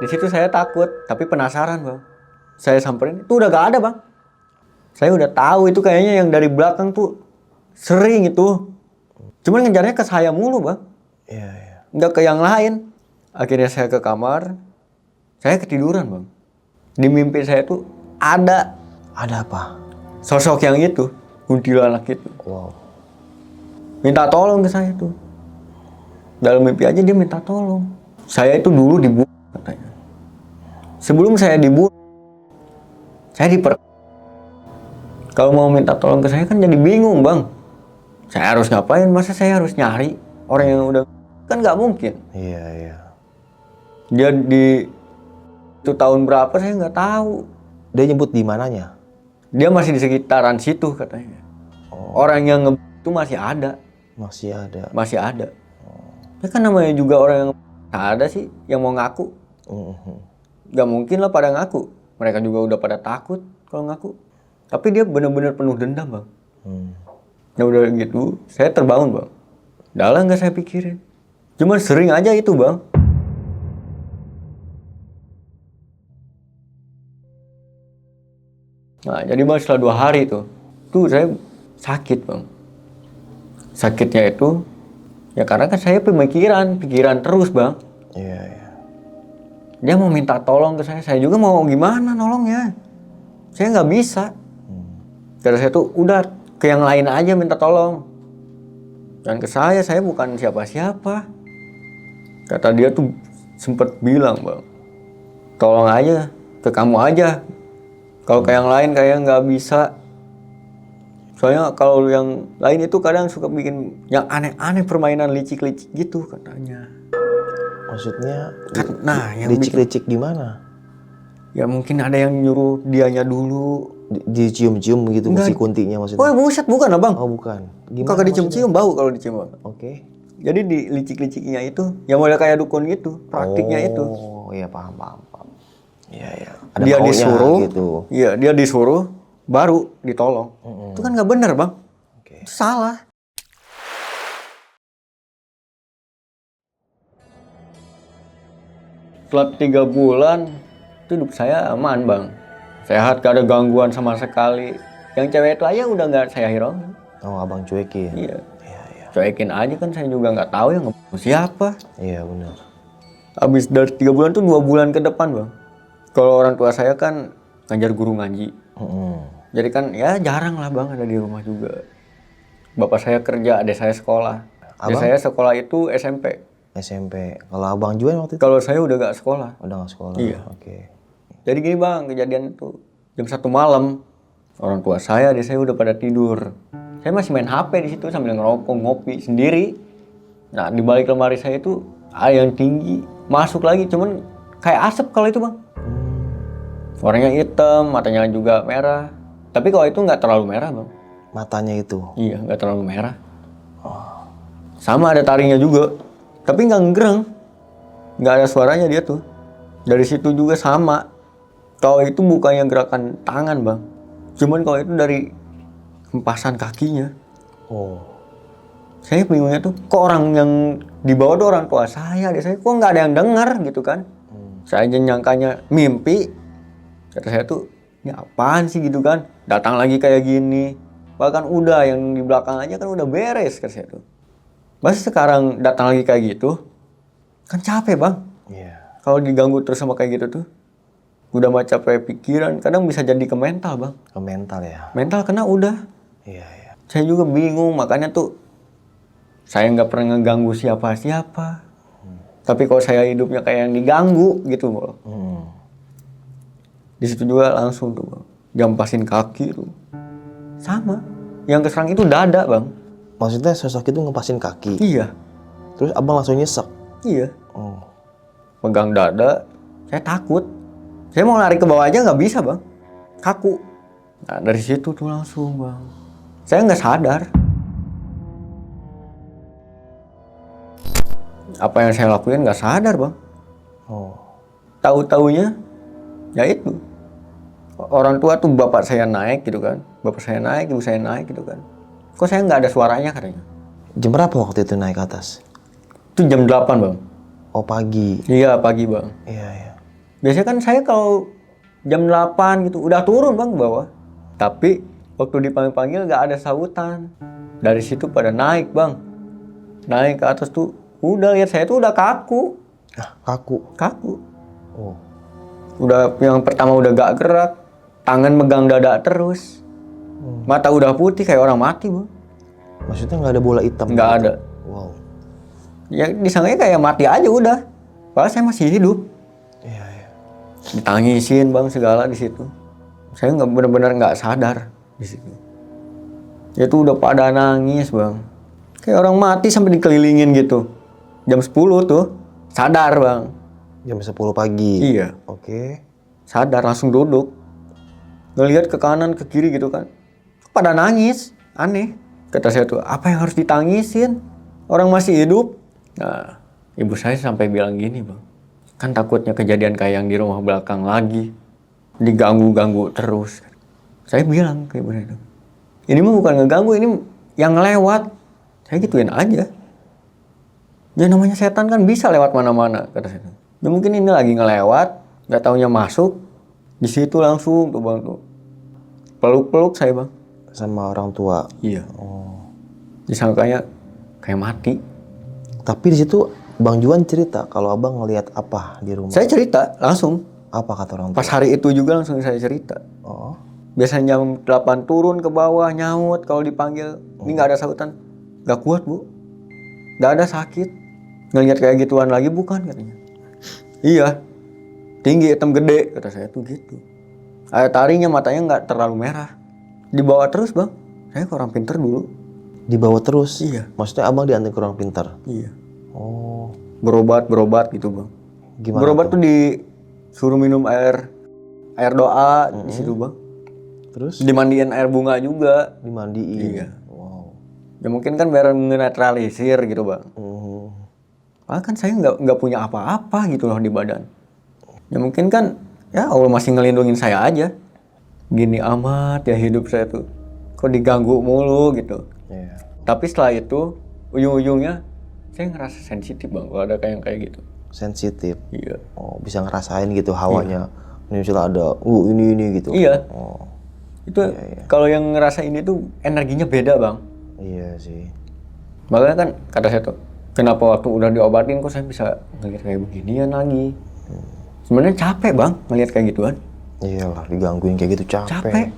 Di situ saya takut, tapi penasaran bang. Saya samperin, itu udah gak ada bang. Saya udah tahu itu kayaknya yang dari belakang tuh sering itu. Cuman ngejarnya ke saya mulu bang. Iya, iya. Nggak ke yang lain. Akhirnya saya ke kamar, saya ketiduran bang. Di mimpi saya tuh ada Ada apa? sosok yang itu, kuntilanak itu. Wow. Minta tolong ke saya tuh. Dalam mimpi aja dia minta tolong. Saya itu dulu dibunuh katanya. Sebelum saya dibunuh, saya kalau mau minta tolong ke saya kan jadi bingung bang. Saya harus ngapain? Masa saya harus nyari orang yang udah, kan nggak mungkin. Iya, iya. Dia di itu tahun berapa saya nggak tahu. Dia nyebut di mananya? Dia masih di sekitaran situ katanya. Orang yang itu masih ada. Masih ada. Masih ada. Ya kan namanya juga orang yang ada sih yang mau ngaku. Gak mungkin lah pada ngaku. Mereka juga udah pada takut kalau ngaku. Tapi dia benar-benar penuh dendam bang. Nah udah gitu, saya terbangun bang. Dalam nggak saya pikirin. Cuman sering aja itu bang. Nah jadi bang setelah 2 hari tuh saya sakit bang. Sakitnya itu ya karena kan saya pikiran terus bang. Iya, iya. Dia mau minta tolong ke saya juga mau gimana nolongnya. Saya nggak bisa. Karena saya tuh udah ke yang lain aja minta tolong. Dan ke saya bukan siapa-siapa. Kata dia tuh sempet bilang bang, tolong aja ke kamu aja. Kalau ke yang lain kayak nggak bisa. Soalnya kalau yang lain itu kadang suka bikin yang aneh-aneh, permainan licik-licik gitu katanya. Maksudnya Nah, yang licik-licik di mana? ya mungkin ada yang nyuruh dianya dulu. Dicium-cium gitu si kuntinya maksudnya? Oh buset, bukan abang. Oh, bukan. Gimana? Kagak dicium-cium, bau kalau dicium bang. Oke. Jadi di licik-liciknya itu, yang model kayak dukun gitu, praktiknya itu. Oh, iya paham. Iya, iya. Dia maunya disuruh, gitu. iya dia disuruh, baru ditolong. Itu kan nggak bener bang. Oke. Itu salah. Setelah 3 bulan, itu hidup saya aman bang. Sehat, gak ada gangguan sama sekali. Yang cewek itu aja udah nggak saya hirauin. Oh, abang cuekin. Iya. Iya, iya. Cuekin aja kan, saya juga nggak tahu yang ngebunuh siapa. Iya, benar. Habis dari 3 bulan tuh 2 bulan ke depan bang. Kalau orang tua saya kan ngajar guru ngaji. Jadi kan ya jarang lah bang ada di rumah juga. Bapak saya kerja, adik saya sekolah. Adik saya sekolah itu SMP. SMP. Kalau abang Juan waktu itu? Kalau saya udah gak sekolah. Udah nggak sekolah? Iya. Oke. Jadi gini bang, kejadian itu jam 1 malam. Orang tua saya, adik saya udah pada tidur. Saya masih main HP di situ sambil ngerokok, ngopi sendiri. Nah di balik lemari saya itu ada yang tinggi. Masuk lagi, cuman kayak asap kalau itu bang. Warnanya hitam, matanya juga merah. Tapi kalau itu nggak terlalu merah bang. Matanya itu? Iya, nggak terlalu merah. Sama ada taringnya juga. Tapi nggak ngereng. Nggak ada suaranya dia tuh. Dari situ juga sama. Kalau itu bukannya gerakan tangan bang. Cuman kalau itu dari hempasan kakinya. Oh. Saya bingungnya tuh, kok orang yang dibawa tuh orang tua saya, adik saya, kok nggak ada yang dengar gitu kan? Saya aja nyangkanya mimpi. Kata saya tuh, ini apaan sih gitu kan? Datang lagi kayak gini. Bahkan udah yang di belakang aja kan udah beres, kata saya tuh. Masa sekarang datang lagi kayak gitu, kan capek bang. Iya. Kalau diganggu terus sama kayak gitu tuh, udah mah capek pikiran, kadang bisa jadi ke mental bang. Ke mental ya. Mental kena udah. Iya, iya. Saya juga bingung, makanya tuh saya nggak pernah ngeganggu siapa-siapa. Tapi kalau saya hidupnya kayak yang diganggu gitu bang. Di situ juga langsung tuh bang, jampasin kaki tuh. Sama. Yang keserang itu dada bang. Maksudnya sosok itu ngepasin kaki. Iya. Terus abang langsung nyesek. Iya. Oh. Pegang dada, saya takut. Saya mau lari ke bawah aja nggak bisa bang. Kaku. Nah dari situ tuh langsung bang. Saya nggak sadar. Apa yang saya lakuin nggak sadar bang. Oh. Tahu-taunya ya itu. Orang tua tuh bapak saya naik gitu kan. Bapak saya naik, ibu saya naik gitu kan. Kok saya nggak ada suaranya katanya. Jam berapa waktu itu naik ke atas? Itu jam 8 bang. Oh, pagi. Iya pagi bang. Iya, iya. Biasanya kan saya kalau jam 8 gitu udah turun bang ke bawah. Tapi waktu dipanggil-panggil nggak ada sautan. Dari situ pada naik bang. Naik ke atas tuh udah lihat saya tuh udah kaku. Ah, kaku. Kaku. Oh. Udah yang pertama udah gak gerak. Tangan megang dada terus. Mata udah putih kayak orang mati bang. Maksudnya nggak ada bola hitam? Nggak gitu? ada. Wow. Ya disangkanya kayak mati aja udah. Padahal saya masih hidup. Iya, iya. Ditangisin bang segala di situ. Saya nggak benar-benar nggak sadar di situ. Itu udah pada nangis bang. Kayak orang mati sampai dikelilingin gitu. Jam 10 tuh sadar bang. Jam 10 pagi? Iya. Oke. Sadar langsung duduk. Ngelihat ke kanan ke kiri gitu kan. Pada nangis. Aneh. Kata saya tuh apa yang harus ditangisin? Orang masih hidup. Nah ibu saya sampai bilang gini bang. Kan takutnya kejadian kayak yang di rumah belakang lagi. Diganggu-ganggu terus. Saya bilang ke ibu saya tuh. Ini mah bukan ngeganggu. Ini yang lewat. Saya gituin aja. Ya namanya setan kan bisa lewat mana-mana kata saya. Ya mungkin ini lagi ngelewat, nggak taunya masuk, di situ langsung tuh bang tuh peluk-peluk saya bang. Sama orang tua? Iya. Oh. Disangkanya kayak mati. Tapi di situ Bang Juan cerita kalau abang ngelihat apa di rumah? Saya cerita langsung. Apa kata orang tua? Pas hari itu juga langsung saya cerita. Oh. Biasanya jam 8 turun ke bawah nyaut kalau dipanggil. Ini nggak ada sautan. Nggak kuat bu. Nggak ada sakit. Ngeliat kayak gituan lagi bukan katanya. Iya. Tinggi hitam gede kata saya tuh gitu. Air taringnya matanya nggak terlalu merah. Dibawa terus bang. Saya orang pinter dulu. Dibawa terus? Iya. Maksudnya abang diantar ke orang pintar? Iya. Oh. Berobat gitu bang. Gimana Berobat tuh? tuh disuruh minum air doa di situ bang. Terus? Dimandiin air bunga juga. Dimandiin? Iya. Wow. Ya mungkin kan biar menetralisir gitu bang. Padahal kan saya nggak punya apa-apa gitu loh di badan. Ya mungkin kan ya Allah masih ngelindungin saya aja. Gini amat ya hidup saya tuh. Kok diganggu mulu gitu. Iya. Tapi setelah itu ujung-ujungnya saya ngerasa sensitif bang kalau ada kayak gitu. Sensitif? Iya. Oh, bisa ngerasain gitu hawanya. Ini misalnya ada, ini gitu. Iya. Oh. Itu kalau yang ngerasa ini tuh energinya beda bang. Iya sih. Makanya kan kata saya tuh, kenapa waktu udah diobatin kok saya bisa ngeliat kayak beginian lagi. Sebenarnya capek bang ngeliat kayak gituan. Iyalah, digangguin kayak gitu capek.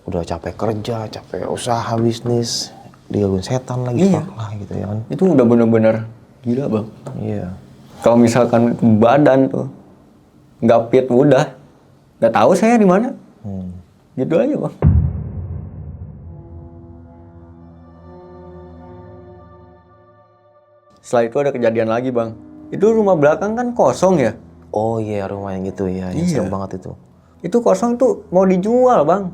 Udah capek kerja, capek usaha bisnis, digangguin setan lagi, Iya. fuck lah gitu ya kan. Itu udah bener-bener gila bang. Iya. Kalau misalkan badan tuh nggak fit udah, nggak tahu saya di mana. Gitu aja bang. Setelah itu ada kejadian lagi bang. Itu rumah belakang kan kosong ya. Oh iya, rumah yang itu ya, yang serem banget itu. Itu kosong tuh mau dijual bang.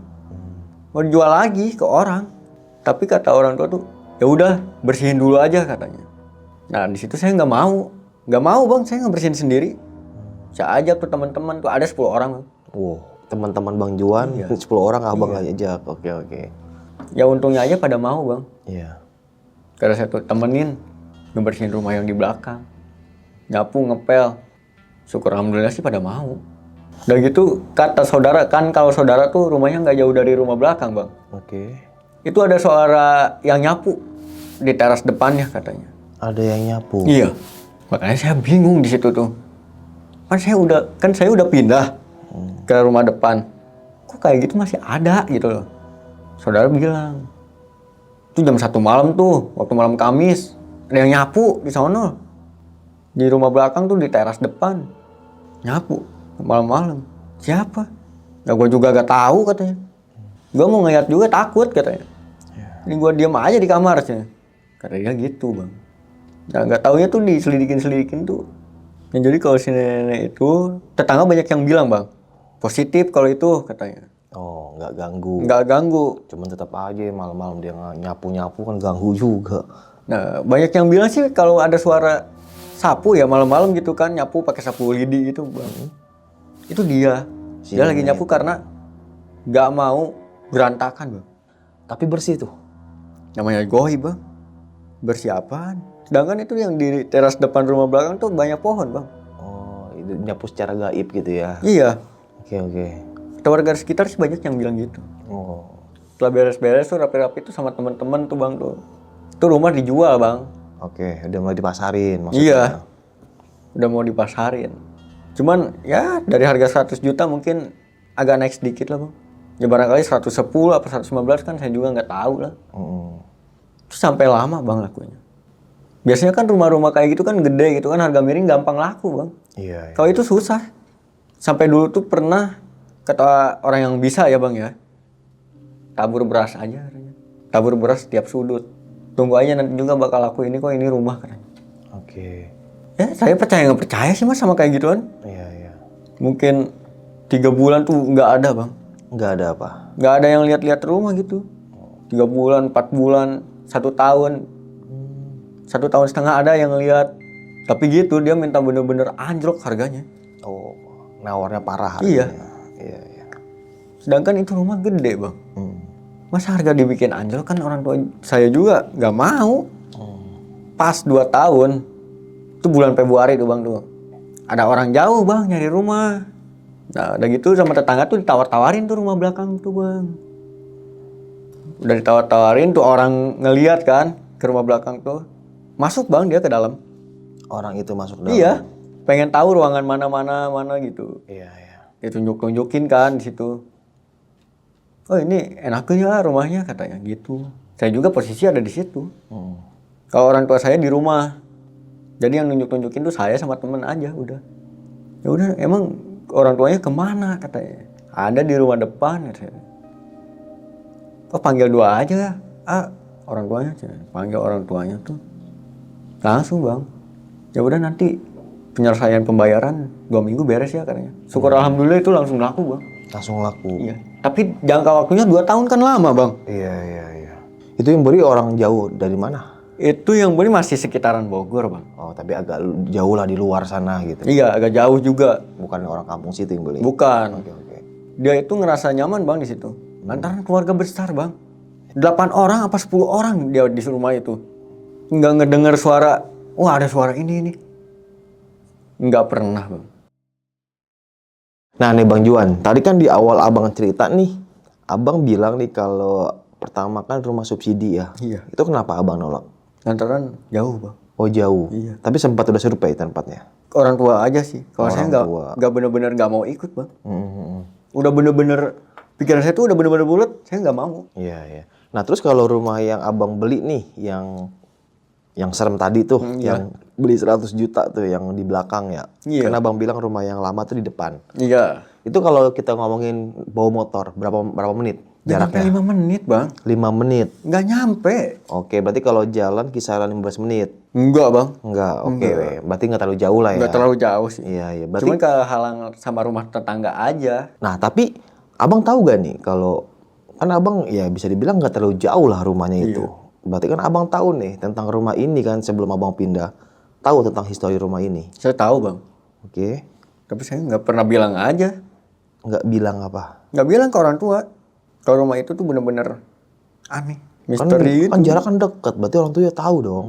Mau dijual lagi ke orang. Tapi kata orang tua tuh, ya udah bersihin dulu aja katanya. Nah di situ saya nggak mau bang, saya nggak bersihin sendiri. Saya ajak tuh teman-teman tuh ada 10 orang bang. Wow, teman-teman Bang Juan, 10 orang abang ajak. Oke. Ya untungnya aja pada mau bang. Iya. Karena saya tuh temenin ngebersihin rumah yang di belakang, nyapu, ngepel. Syukur alhamdulillah sih pada mau. Dan gitu kata saudara kan kalau saudara tuh rumahnya nggak jauh dari rumah belakang bang. Oke. Itu ada suara yang nyapu di teras depannya katanya. Ada yang nyapu. Iya. Makanya saya bingung di situ tuh. Kan saya udah pindah ke rumah depan. Kok kayak gitu masih ada gitu loh. Saudara bilang, itu jam 1 malam tuh, waktu malam Kamis, ada yang nyapu di sono. Di rumah belakang tuh di teras depan. Nyapu malam-malam. Siapa? Ya gue juga gak tahu katanya. Gue mau ngeliat juga takut katanya. Ini gue diam aja di kamar sih. Katanya gitu bang. Nah gak taunya tuh diselidikin tuh. Yang jadi kalau si nenek itu, tetangga banyak yang bilang bang, positif kalau itu katanya. Oh, nggak ganggu. Nggak ganggu. Cuman tetap aja malam-malam dia nyapu-nyapu kan ganggu juga. Nah banyak yang bilang sih kalau ada suara sapu ya malam-malam gitu kan, nyapu pakai sapu lidi gitu bang. Itu dia. Dia lagi nyapu karena nggak mau berantakan bang. Tapi bersih tuh. Namanya goib bang. Bersih apaan? Sedangkan itu yang di teras depan rumah belakang tuh banyak pohon bang. Oh, itu nyapu secara gaib gitu ya. Iya. Oke. Kata warga sekitar sih banyak yang bilang gitu. Oh. Setelah beres-beres tuh rapi-rapi tuh sama teman-teman tuh bang tuh. Itu rumah dijual bang. Oke, udah mulai dipasarin maksudnya. Iya. Udah mau dipasarin. Cuman ya dari harga 100 juta mungkin agak naik sedikit lah bang. Ya barangkali 110 apa 115 kan saya juga nggak tahu lah. Terus sampai lama bang lakunya. Biasanya kan rumah-rumah kayak gitu kan gede gitu kan, harga miring gampang laku bang. Iya. Kalau itu susah. Sampai dulu tuh pernah kata orang yang bisa ya bang ya, tabur beras aja katanya. Tabur beras setiap sudut. Tunggu aja nanti juga bakal laku ini kok, ini rumah katanya. Oke. Ya saya percaya nggak percaya sih mas sama kayak gituan. Iya. Mungkin 3 bulan tuh nggak ada bang. Nggak ada apa? Nggak ada yang lihat-lihat rumah gitu. 3 bulan, 4 bulan, 1 tahun. 1 tahun setengah ada yang lihat. Tapi gitu dia minta bener-bener anjlok harganya. Oh, nawarnya parah. Iya. Iya. Sedangkan itu rumah gede bang. Masa harga dibikin anjlok kan orang tua saya juga nggak mau. Pas 2 tahun. Itu bulan Februari tuh bang tuh. Ada orang jauh bang nyari rumah. Nah udah gitu sama tetangga tuh ditawar-tawarin tuh rumah belakang tuh bang. Udah ditawar-tawarin tuh orang ngeliat kan ke rumah belakang tuh. Masuk bang dia ke dalam. Orang itu masuk dalam. Iya. Pengen tahu ruangan mana gitu. Iya. Dia tunjuk-tunjukin kan di situ. Oh ini enak ya rumahnya katanya gitu. Saya juga posisi ada di situ. Kalau orang tua saya di rumah. Jadi yang nunjuk-nunjukin tuh saya sama temen aja udah. Ya udah emang orang tuanya kemana katanya. Ada di rumah depan katanya. Oh panggil 2 aja. Orang tuanya panggil orang tuanya tuh. Langsung bang. Ya udah nanti penyelesaian pembayaran 2 minggu beres ya katanya. Syukur alhamdulillah itu langsung laku bang. Langsung laku. Iya. Tapi jangka waktunya 2 tahun kan lama bang. Iya. Itu yang beli orang jauh dari mana? Itu yang beli masih sekitaran Bogor bang. Oh, tapi agak jauh lah di luar sana gitu. Iya agak jauh juga. Bukan orang kampung situ yang beli. Bukan. Oke. Dia itu ngerasa nyaman bang di situ. Lantaran keluarga besar bang. 8 orang apa 10 orang dia di rumah itu. Nggak ngedenger suara. Wah ada suara ini. Nggak pernah bang. Nah nih Bang Juan, tadi kan di awal abang cerita nih, abang bilang nih kalau pertama kan rumah subsidi ya. Iya. Itu kenapa abang nolak? Lantaran jauh bang. Oh jauh. Iya. Tapi sempat udah survei tempatnya. Orang tua aja sih. Kalau saya tua. nggak bener-bener nggak mau ikut bang. Udah bener-bener pikiran saya tuh udah bener-bener bulat. Saya nggak mau. Iya. Nah terus kalau rumah yang abang beli nih, yang serem tadi tuh, yang beli 100 juta tuh yang di belakang ya. Iya. Karena abang bilang rumah yang lama tuh di depan. Iya. Itu kalau kita ngomongin bawa motor berapa menit jaraknya? 5 menit bang. 5 menit. Nggak nyampe. Oke, berarti kalau jalan kisaran 15 menit. Enggak bang. Enggak, oke. Berarti nggak terlalu jauh lah ya. Nggak terlalu jauh sih. Iya. Berarti. Cuman kehalang sama rumah tetangga aja. Nah, tapi abang tahu gak nih kalau kan abang ya bisa dibilang nggak terlalu jauh lah rumahnya itu. Berarti kan abang tahu nih tentang rumah ini kan sebelum abang pindah. Tahu tentang histori rumah ini. Saya tahu bang. Oke. Tapi saya nggak pernah bilang aja. Nggak bilang apa? Nggak bilang ke orang tua. Kalau rumah itu tuh bener-bener Aneh. Kan, Misteri kan itu. jarak kan deket, berarti orang tua ya tahu dong.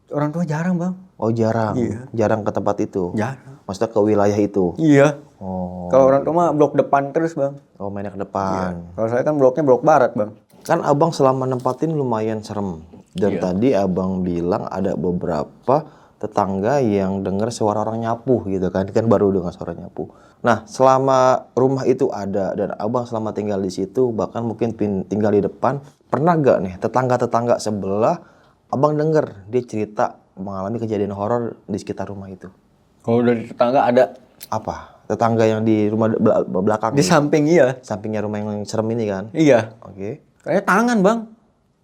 Orang tua jarang bang. Oh jarang, Iya. jarang ke tempat itu. Jarang. Maksudnya ke wilayah itu. Iya. Oh, Kalau orang tua mah blok depan terus bang. oh mainnya ke Iya. depan. Kalau saya kan bloknya blok barat bang. Kan abang selama nempatin lumayan serem. Dan Iya. tadi abang bilang ada beberapa tetangga yang dengar suara orang nyapu gitu kan. Kan baru dengar suara nyapu. Nah selama rumah itu ada dan abang selama tinggal di situ, bahkan mungkin tinggal di depan, pernah gak nih tetangga-tetangga sebelah abang denger dia cerita mengalami kejadian horor di sekitar rumah itu? Kalau dari tetangga ada. Apa? Tetangga yang di rumah belakang Di nih? samping iya. Sampingnya rumah yang serem ini kan? Iya. Oke. Kayak tangan bang.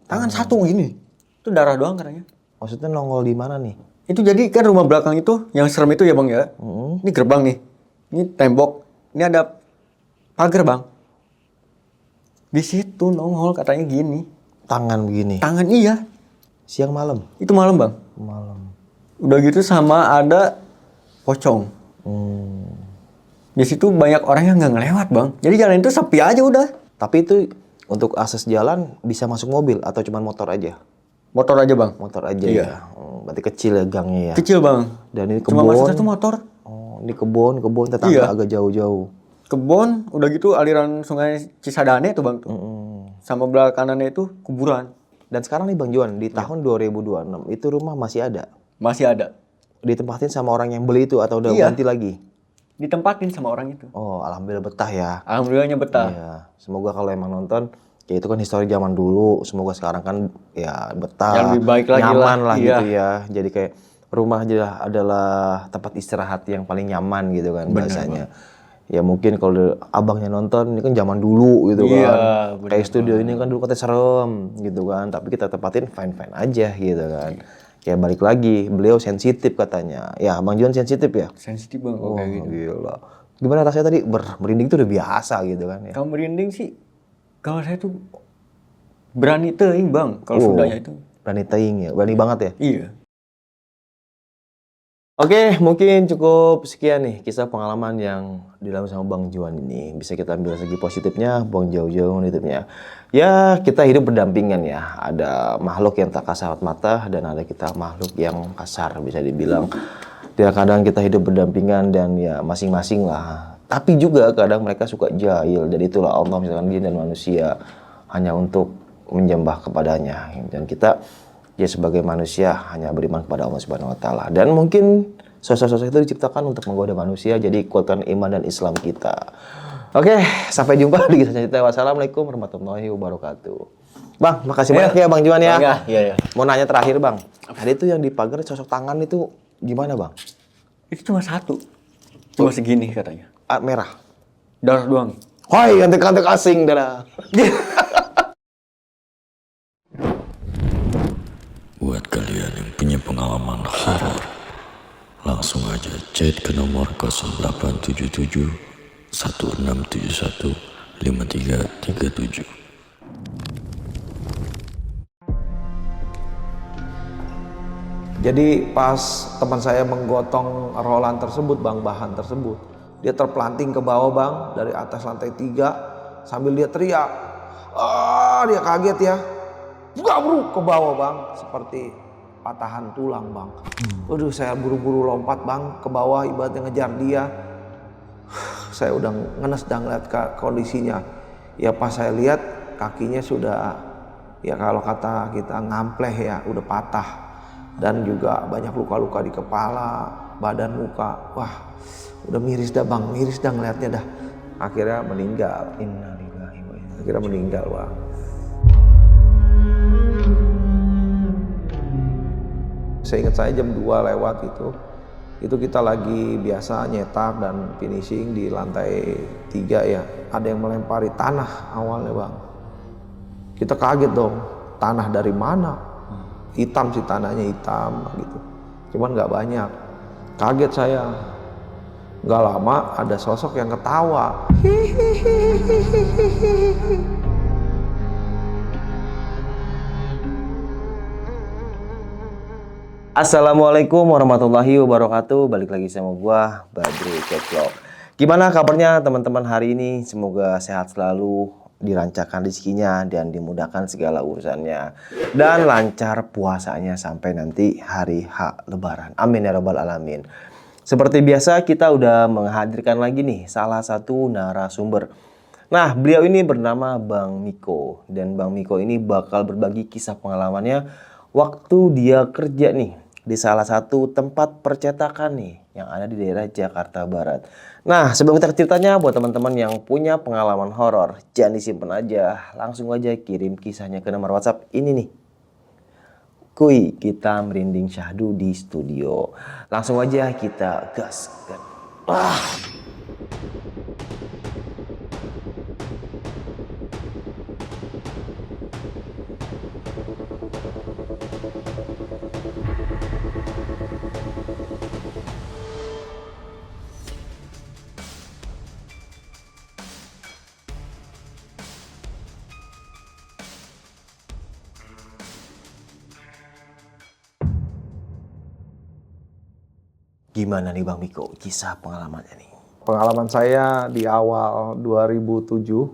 Tangan satu gini. Itu darah doang katanya. Maksudnya nongol di mana nih? Itu jadi kan rumah belakang itu yang serem itu ya bang ya. Ini gerbang nih. Ini tembok. Ini ada pagar bang. Di situ nongol katanya gini. Tangan begini. Tangan iya. Siang malam. Itu malam bang. Malam. Udah gitu sama ada pocong. Di situ banyak orang yang nggak ngelewat bang. Jadi jalan itu sepi aja udah. Tapi itu untuk akses jalan bisa masuk mobil atau cuma motor aja? Motor aja bang. Motor aja Iya. ya. Berarti kecil ya gangnya ya. Kecil bang. Dan ini Cuma masuk kebun. satu motor. Oh, ini kebun tetangga Iya. agak jauh-jauh. Kebun, udah gitu aliran sungai Cisadane tuh bang tuh. Sama belah kanannya itu kuburan. Dan sekarang nih Bang Juan, di tahun 2026 itu rumah masih ada? Masih ada. Ditempatin sama orang yang beli itu atau udah Iya. ganti lagi? Ditempatin sama orang itu. Oh, alhamdulillah betah ya. Alhamdulillahnya betah. Iya. Semoga kalau emang nonton, ya itu kan histori zaman dulu. Semoga sekarang kan ya betah, Yang lebih baik lagi nyaman lah iya. gitu ya. Jadi kayak rumah adalah tempat istirahat yang paling nyaman gitu kan bahasanya. Ya mungkin kalau abangnya nonton, ini kan zaman dulu gitu Iya, kan. Kayak studio ini kan dulu katanya serem gitu kan. Tapi kita tempatin fine-fine aja gitu kan. Ya balik lagi, beliau sensitif katanya. Ya Bang Juan sensitif ya? Sensitif bang kalau Oh, kayak gitu. gila. Gimana rasanya tadi? Merinding tuh udah biasa gitu kan ya. Kalau merinding sih, kalau saya tuh berani teing bang. Kalau sudahnya itu. Berani teing ya, berani banget ya. Iya. Oke, mungkin cukup sekian nih kisah pengalaman yang dialami sama Bang Juan ini. Bisa kita ambil segi positifnya, buang jauh-jauh negatifnya. Ya, kita hidup berdampingan ya. Ada makhluk yang tak kasat mata dan ada kita makhluk yang kasar bisa dibilang. Ya kadang kita hidup berdampingan dan ya masing-masing lah. Tapi juga kadang mereka suka jahil dan itulah Allah misalkan jin dan manusia hanya untuk menyembah kepadanya. Dan kita ya sebagai manusia hanya beriman kepada Allah Subhanahu wa taala. Dan mungkin sosok-sosok itu diciptakan untuk menggoda manusia, jadi kuatkan iman dan Islam kita. Oke, sampai jumpa di kisah cerita. Wassalamualaikum warahmatullahi wabarakatuh. Bang, makasih banyak ya Bang Juan ya. Iya. Mau nanya terakhir Bang. Tadi itu yang di pagar sosok tangan itu gimana Bang? Itu cuma satu. Cuma segini katanya. Merah. Darah doang. Hoi, antek-antek asing dah. Buat kalian yang punya pengalaman horor, langsung aja chat ke nomor 0877 1671 5337. Jadi pas teman saya menggotong rolan tersebut Bang, bahan tersebut, dia terpelanting ke bawah Bang, dari atas lantai 3 sambil dia teriak. Dia kaget ya. Gabruk ke bawah Bang, seperti patahan tulang Bang. Waduh, saya buru-buru lompat Bang ke bawah ibaratnya ngejar dia. Saya udah ngenes dan ngeliat kondisinya. Ya pas saya lihat kakinya sudah, ya kalau kata kita ngampleh ya, udah patah. Dan juga banyak luka-luka di kepala, badan, muka. Wah, udah miris dah Bang, miris dah ngeliatnya dah. Akhirnya meninggal. Innalillahi wa inna ilaihi raji'un. Akhirnya meninggal Bang. Saya ingat saya jam 2 lewat itu kita lagi biasa nyetak dan finishing di lantai 3 ya. Ada yang melempari tanah awalnya Bang. Kita kaget dong, tanah dari mana? Hitam sih tanahnya, hitam gitu. Cuman nggak banyak. Kaget saya. Nggak lama ada sosok yang ketawa. Assalamualaikum warahmatullahi wabarakatuh. Balik lagi sama gua Badru Caps Vlog. Gimana kabarnya teman-teman hari ini? Semoga sehat selalu dilancarkan rezekinya dan dimudahkan segala urusannya dan lancar puasanya sampai nanti hari H Lebaran. Amin ya rabbal alamin. Seperti biasa kita udah menghadirkan lagi nih salah satu narasumber. Nah, beliau ini bernama Bang Miko dan Bang Miko ini bakal berbagi kisah pengalamannya waktu dia kerja nih di salah satu tempat percetakan nih yang ada di daerah Jakarta Barat. Nah, sebelum kita ke ceritanya, buat teman-teman yang punya pengalaman horor, jangan disimpan aja, langsung aja kirim kisahnya ke nomor WhatsApp ini nih. Kuy, kita merinding syahdu di studio. Langsung aja kita gaskan. Gimana nih Bang Miko, kisah pengalamannya nih? Pengalaman saya di awal 2007,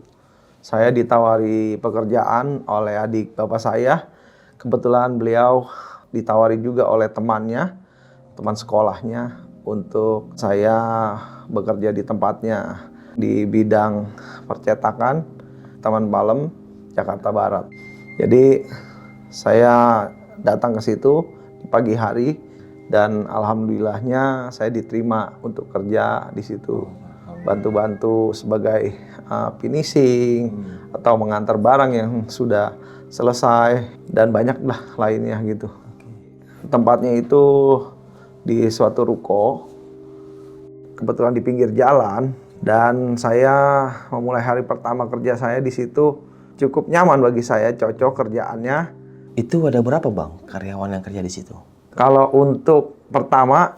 saya ditawari pekerjaan oleh adik bapak saya. Kebetulan beliau ditawari juga oleh temannya, teman sekolahnya, untuk saya bekerja di tempatnya di bidang percetakan Taman Palem, Jakarta Barat. Jadi saya datang ke situ di pagi hari. Dan alhamdulillahnya saya diterima untuk kerja di situ, bantu-bantu sebagai finishing atau mengantar barang yang sudah selesai dan banyaklah lainnya gitu. Tempatnya itu di suatu ruko, kebetulan di pinggir jalan, dan saya memulai hari pertama kerja saya di situ cukup nyaman bagi saya, cocok kerjaannya. Itu ada berapa Bang karyawan yang kerja di situ? Kalau untuk pertama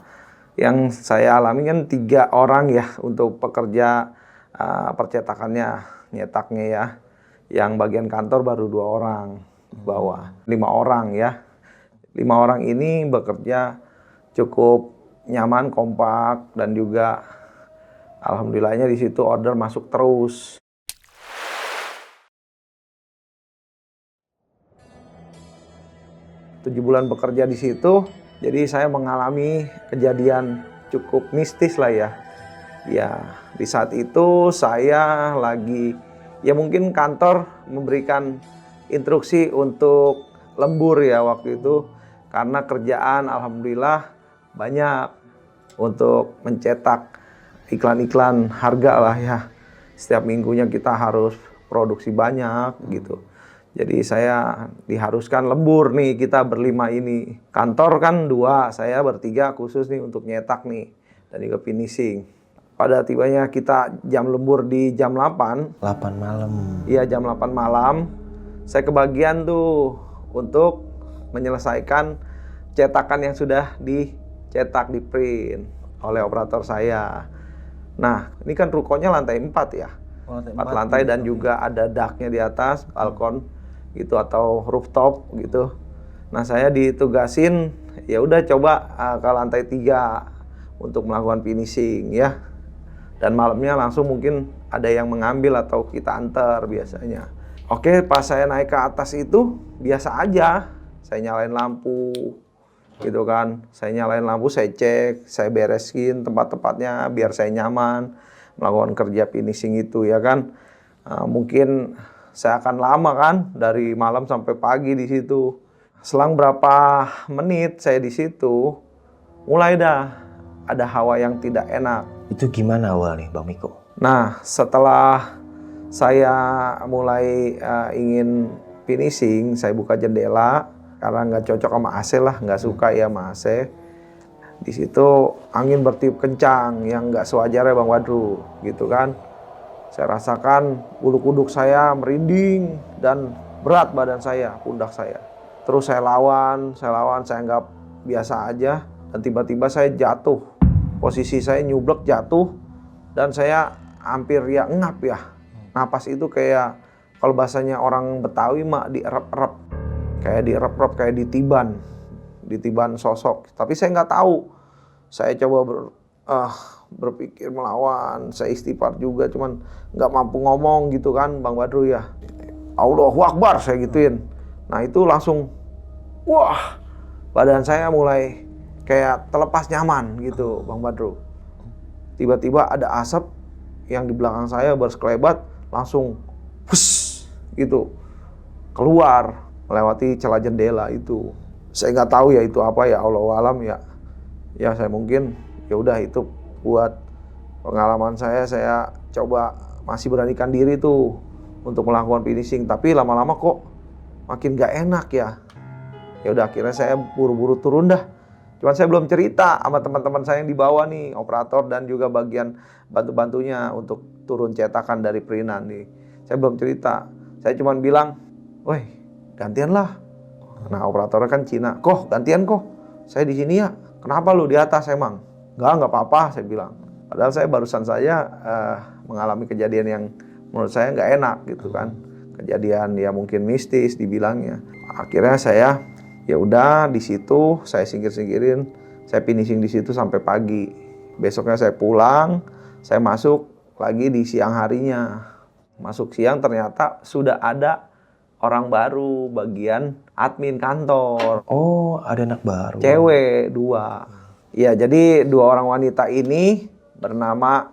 yang saya alami kan 3 orang ya untuk pekerja percetakannya, nyetaknya ya. Yang bagian kantor baru 2 orang bawah, 5 orang ya. 5 orang ini bekerja cukup nyaman, kompak, dan juga alhamdulillahnya di situ order masuk terus. Tujuh bulan bekerja di situ, jadi saya mengalami kejadian cukup mistis lah ya. Ya, di saat itu saya lagi, ya mungkin kantor memberikan instruksi untuk lembur ya waktu itu. Karena kerjaan alhamdulillah banyak untuk mencetak iklan-iklan harga lah ya. Setiap minggunya kita harus produksi banyak gitu. Jadi saya diharuskan lembur nih, kita berlima ini. Kantor kan 2, saya bertiga khusus nih untuk nyetak nih. Dan juga finishing. Pada tibanya kita jam lembur di jam 8. 8 malam. Iya, jam 8 malam. Saya kebagian tuh untuk menyelesaikan cetakan yang sudah dicetak, di print oleh operator saya. Nah, ini kan rukonya lantai 4 ya. 4 lantai dan juga ada daknya di atas, balkon gitu atau rooftop gitu. Nah, saya ditugasin ya udah coba ke lantai 3 untuk melakukan finishing ya. Dan malamnya langsung mungkin ada yang mengambil atau kita antar biasanya. Oke, pas saya naik ke atas itu biasa aja. Saya nyalain lampu gitu kan. Saya nyalain lampu, saya cek, saya beresin tempat-tempatnya biar saya nyaman melakukan kerja finishing itu ya kan. Mungkin saya akan lama kan dari malam sampai pagi di situ. Selang berapa menit saya di situ, mulai dah ada hawa yang tidak enak. Itu gimana awal nih Bang Miko? Nah, setelah saya mulai ingin finishing, saya buka jendela karena nggak cocok sama AC lah, nggak suka ya sama AC. Di situ angin bertiup kencang yang nggak sewajarnya Bang Wadru, gitu kan. Saya rasakan bulu kuduk saya merinding dan berat badan saya, pundak saya. Terus saya lawan, saya anggap biasa aja. Dan tiba-tiba saya jatuh. Posisi saya nyublek jatuh. Dan saya hampir ya ngap ya. Napas itu kayak, kalau bahasanya orang Betawi mah dierep-erep. Kayak dierep-erep, kayak ditiban. Ditiban sosok. Tapi saya nggak tahu. Saya coba berpikir melawan, saya istighfar juga, cuman nggak mampu ngomong gitu kan Bang Badru ya. Allahu Akbar saya gituin. Nah itu langsung, wah badan saya mulai kayak terlepas nyaman gitu Bang Badru. Tiba-tiba ada asap yang di belakang saya bersekelebat, langsung hus gitu keluar melewati celah jendela itu. Saya nggak tahu ya itu apa ya, Allahu alam ya. Ya saya mungkin ya udah itu buat pengalaman saya coba masih beranikan diri tuh untuk melakukan finishing, tapi lama-lama kok makin gak enak ya. Ya udah akhirnya saya buru-buru turun dah. Cuman saya belum cerita sama teman-teman saya yang di bawah nih, operator dan juga bagian bantu-bantunya untuk turun cetakan dari perinan nih. Saya belum cerita. Saya cuman bilang, "Woi, gantian lah." Nah, operatornya kan Cina. "Kok, gantian kok. Saya di sini ya. Kenapa lu di atas emang?" Enggak apa-apa," saya bilang. Padahal saya barusan saja mengalami kejadian yang menurut saya nggak enak gitu kan. Kejadian ya mungkin mistis dibilangnya. Akhirnya saya ya udah di situ saya singkir-singkirin, saya finishing di situ sampai pagi. Besoknya saya pulang, saya masuk lagi di siang harinya. Masuk siang ternyata sudah ada orang baru bagian admin kantor. Oh, ada anak baru. Cewek 2. Ya, jadi 2 orang wanita ini bernama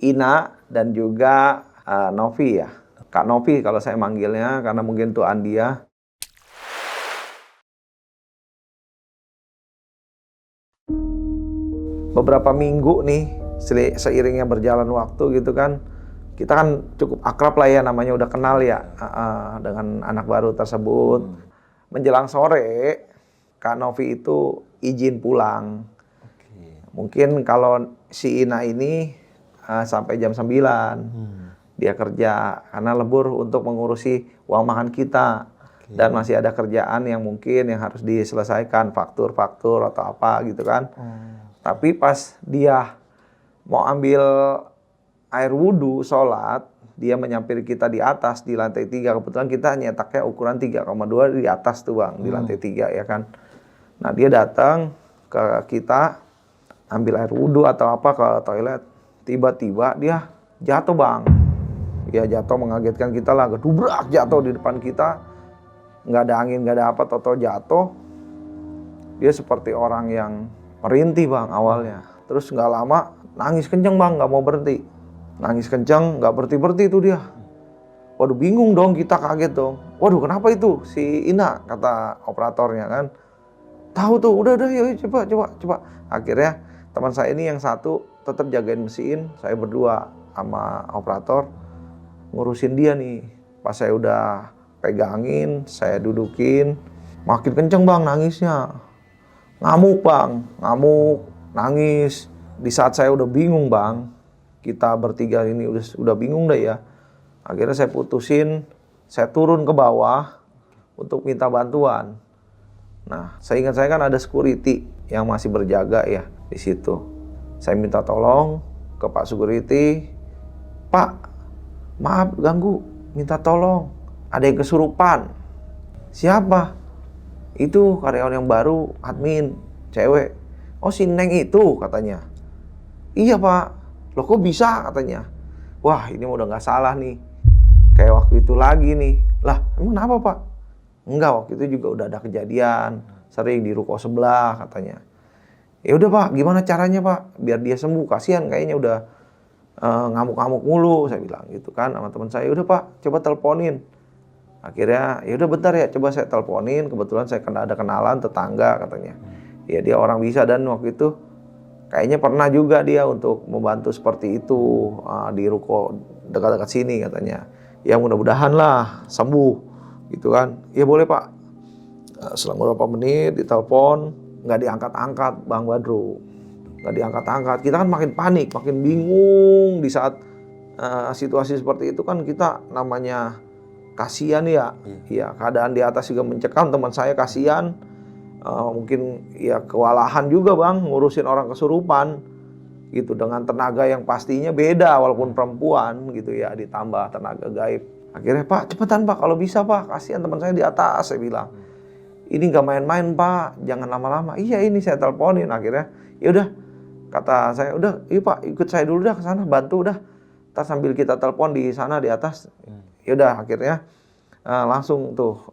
Ina dan juga Novi ya. Kak Novi kalau saya manggilnya karena mungkin tuh Andia. Beberapa minggu nih seiringnya berjalan waktu gitu kan, kita kan cukup akrab lah ya, namanya udah kenal ya dengan anak baru tersebut. Menjelang sore, Kak Novi itu izin pulang. Mungkin kalau si Ina ini sampai jam 9 dia kerja karena lembur untuk mengurusi uang makan kita. Dan masih ada kerjaan yang mungkin yang harus diselesaikan, faktur-faktur atau apa gitu kan. Tapi pas dia mau ambil air wudhu, sholat, dia menyampiri kita di atas, di lantai 3. Kebetulan kita nyetaknya ukuran 3,2 di atas tuh Bang, di lantai 3 ya kan. Nah dia datang ke kita, ambil air wudhu atau apa ke toilet. Tiba-tiba dia jatuh Bang. Ya jatuh mengagetkan kita lah, gedubrak jatuh di depan kita. Nggak ada angin, nggak ada apa, toto jatuh. Dia seperti orang yang merintih Bang awalnya. Terus nggak lama nangis kenceng Bang, nggak mau berhenti. Nangis kenceng, nggak berhenti-berhenti itu dia. Waduh bingung dong, kita kaget dong. Waduh kenapa itu si Ina, kata operatornya kan. Tahu tuh, udah yuk coba. Akhirnya teman saya ini yang satu tetap jagain mesin, saya berdua sama operator ngurusin dia nih. Pas saya udah pegangin, saya dudukin, makin kenceng Bang nangisnya. Ngamuk Bang, nangis. Di saat saya udah bingung Bang, kita bertiga ini udah bingung deh ya. Akhirnya saya putusin, saya turun ke bawah untuk minta bantuan. Nah, saya ingat saya kan ada security yang masih berjaga ya di situ. Saya minta tolong ke Pak Security, "Pak, maaf ganggu, minta tolong. Ada yang kesurupan." "Siapa?" "Itu karyawan yang baru, admin, cewek." "Oh si Neng itu," katanya. "Iya Pak." "Loh kok bisa?" katanya. Wah ini udah nggak salah nih. Kayak waktu itu lagi nih. Lah emang kenapa Pak? "Enggak, waktu itu juga udah ada kejadian. Sering di ruko sebelah," katanya. "Ya udah Pak, gimana caranya Pak? Biar dia sembuh, kasihan kayaknya udah ngamuk-ngamuk mulu," saya bilang gitu kan sama teman saya. "Udah Pak, coba teleponin." Akhirnya ya udah bentar ya, coba saya teleponin. Kebetulan saya ada kenalan tetangga katanya. Ya dia orang bisa dan waktu itu kayaknya pernah juga dia untuk membantu seperti itu di ruko dekat-dekat sini katanya. Ya mudah-mudahan lah sembuh gitu kan. "Ya boleh Pak." Selang beberapa menit ditelepon, nggak diangkat-angkat Bang Badru. Nggak diangkat-angkat. Kita kan makin panik, makin bingung di saat situasi seperti itu kan kita namanya kasihan ya. Ya keadaan di atas juga mencekam, teman saya kasihan. Mungkin ya kewalahan juga Bang ngurusin orang kesurupan gitu dengan tenaga yang pastinya beda walaupun perempuan gitu ya, ditambah tenaga gaib. Akhirnya, "Pak cepetan Pak kalau bisa Pak, kasihan teman saya di atas," saya bilang. "Ini nggak main-main Pak, jangan lama-lama." "Iya ini saya teleponin." Akhirnya ya udah Kata saya, udah, iya Pak, ikut saya dulu dah ke sana, bantu dah. Ntar sambil kita telepon di sana di atas. Ya udah, akhirnya langsung tuh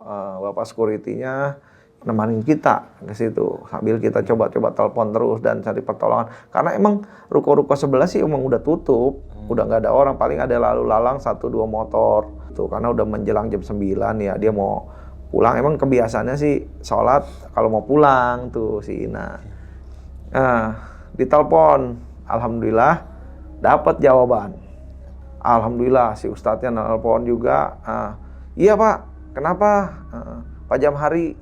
Bapak security-nya nemanin kita ke situ sambil kita coba-coba telepon terus dan cari pertolongan. Karena emang ruko-ruko sebelah sih emang udah tutup, udah nggak ada orang, paling ada lalu lalang 1-2 motor. Tuh karena udah menjelang jam 9 ya, dia mau pulang. Emang kebiasaannya sih sholat kalau mau pulang tuh si Ina. Ditelepon, alhamdulillah dapat jawaban. Alhamdulillah si ustadznya nelpon juga. Iya Pak, kenapa? Pak Jamhari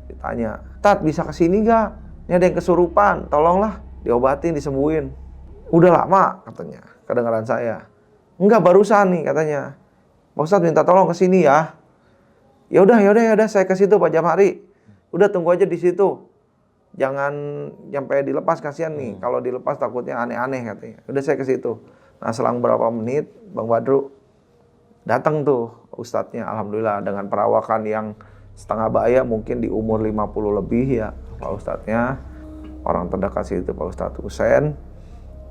ditanya, Tat bisa kesini gak? Ini ada yang kesurupan, tolonglah diobatin, disembuhin. Udah lama katanya, kedengaran saya. Enggak, barusan nih katanya. Pak Ustadz minta tolong kesini ya. Ya udah, saya ke situ Pak Jamhari. Udah tunggu aja di situ. Jangan sampai dilepas, kasihan nih. Kalau dilepas takutnya aneh-aneh katanya. Udah saya ke situ. Nah, selang berapa menit Bang Badru datang tuh ustadznya, alhamdulillah dengan perawakan yang setengah baya, mungkin di umur 50 lebih ya Pak ustadznya. Orang terdekat situ Pak Ustadz Husein.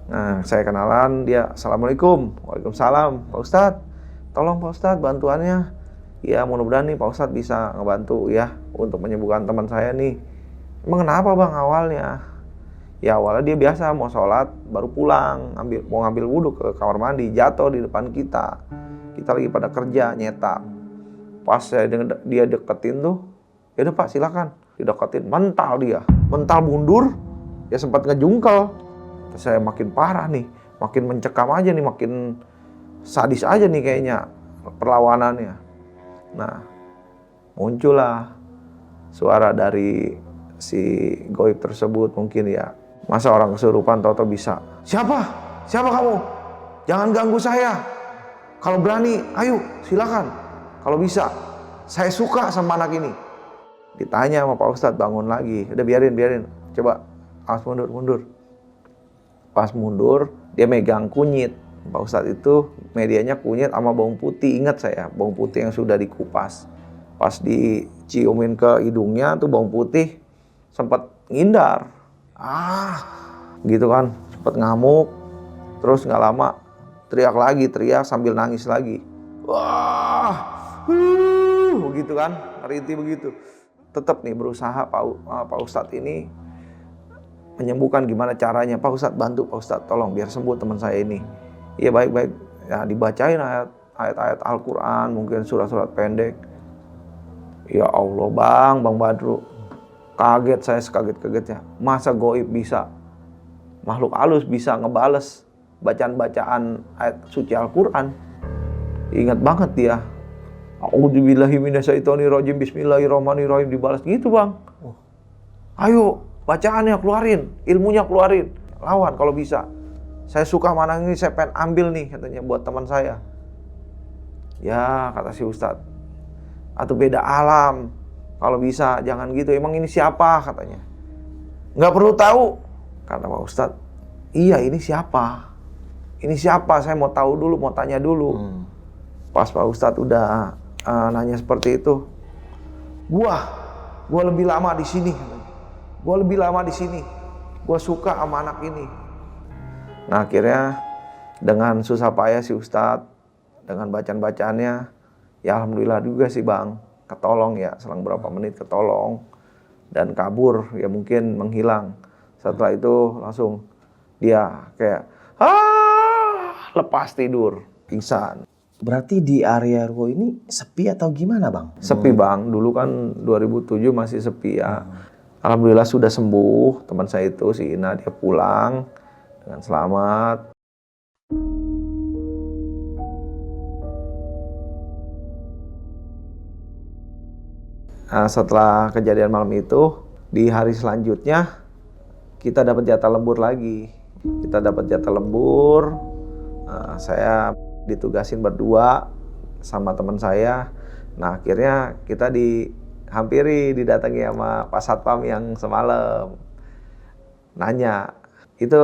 Nah, saya kenalan, dia Assalamualaikum. Waalaikumsalam Pak Ustadz. Tolong Pak Ustadz bantuannya. Ya mudah-mudahan nih Pak Ustadz bisa ngebantu ya untuk menyembuhkan teman saya nih. Emang kenapa Bang awalnya? Ya awalnya dia biasa mau sholat baru pulang, mau ngambil wudhu ke kamar mandi, jatuh di depan kita. Kita lagi pada kerja nyetak. Pas dia deketin tuh, ya udah Pak silakan. Dideketin, mental mundur, ya sempat ngejungkel. Terus saya makin parah nih, makin mencekam aja nih, makin sadis aja nih kayaknya perlawanannya. Nah, muncullah suara dari si goib tersebut mungkin ya. Masa orang kesurupan tau-tau bisa. Siapa kamu? Jangan ganggu saya. Kalau berani, ayo silakan. Kalau bisa, saya suka sama anak ini. Ditanya sama Pak Ustadz, bangun lagi. Udah biarin. Coba, awas mundur. Pas mundur, dia megang kunyit. Pak Ustadz itu medianya kunyit sama bawang putih. Ingat saya, bawang putih yang sudah dikupas. Pas diciumin ke hidungnya tuh bawang putih sempat ngindar. Gitu kan, sempat ngamuk. Terus nggak lama teriak sambil nangis lagi. Begitu kan, ngeriti begitu. Tetap nih berusaha Pak Ustadz ini menyembuhkan, gimana caranya. Pak Ustadz bantu, Pak Ustadz tolong biar sembuh teman saya ini. Iya baik. Ya dibacain ayat-ayat Al-Quran, mungkin surat-surat pendek. Ya Allah Bang Badru, kaget saya sekaget-kagetnya. Masa goib bisa, makhluk halus bisa ngebales bacaan-bacaan ayat suci Al-Quran. Ingat banget dia. A'udzubillahi minasyaitonirrajim, bismillahirrahmanirrahim, dibalas gitu Bang. Ayo bacaannya keluarin, ilmunya keluarin, lawan kalau bisa. Saya suka mana ini, saya pengen ambil nih katanya buat teman saya. Ya kata si Ustadz, atau beda alam. Kalau bisa jangan gitu, emang ini siapa katanya. Nggak perlu tahu, kata Pak Ustadz. Iya ini siapa, saya mau tahu dulu, mau tanya dulu. Pas Pak Ustadz udah nanya seperti itu, gua lebih lama di sini. Gua suka sama anak ini. Nah akhirnya dengan susah payah si Ustadz, dengan bacaan-bacaannya, ya alhamdulillah juga sih Bang, ketolong ya, selang berapa menit ketolong dan kabur, ya mungkin menghilang. Setelah itu langsung dia kayak lepas tidur, pingsan. Berarti di area Ruko ini sepi atau gimana Bang? Sepi Bang, dulu kan 2007 masih sepi ya. Alhamdulillah sudah sembuh teman saya itu, si Ina, dia pulang dengan selamat. Nah, setelah kejadian malam itu, di hari selanjutnya kita dapat jatah lembur lagi. Saya ditugasin berdua sama teman saya. Nah akhirnya kita didatangi sama Pak Satpam yang semalam. Nanya, itu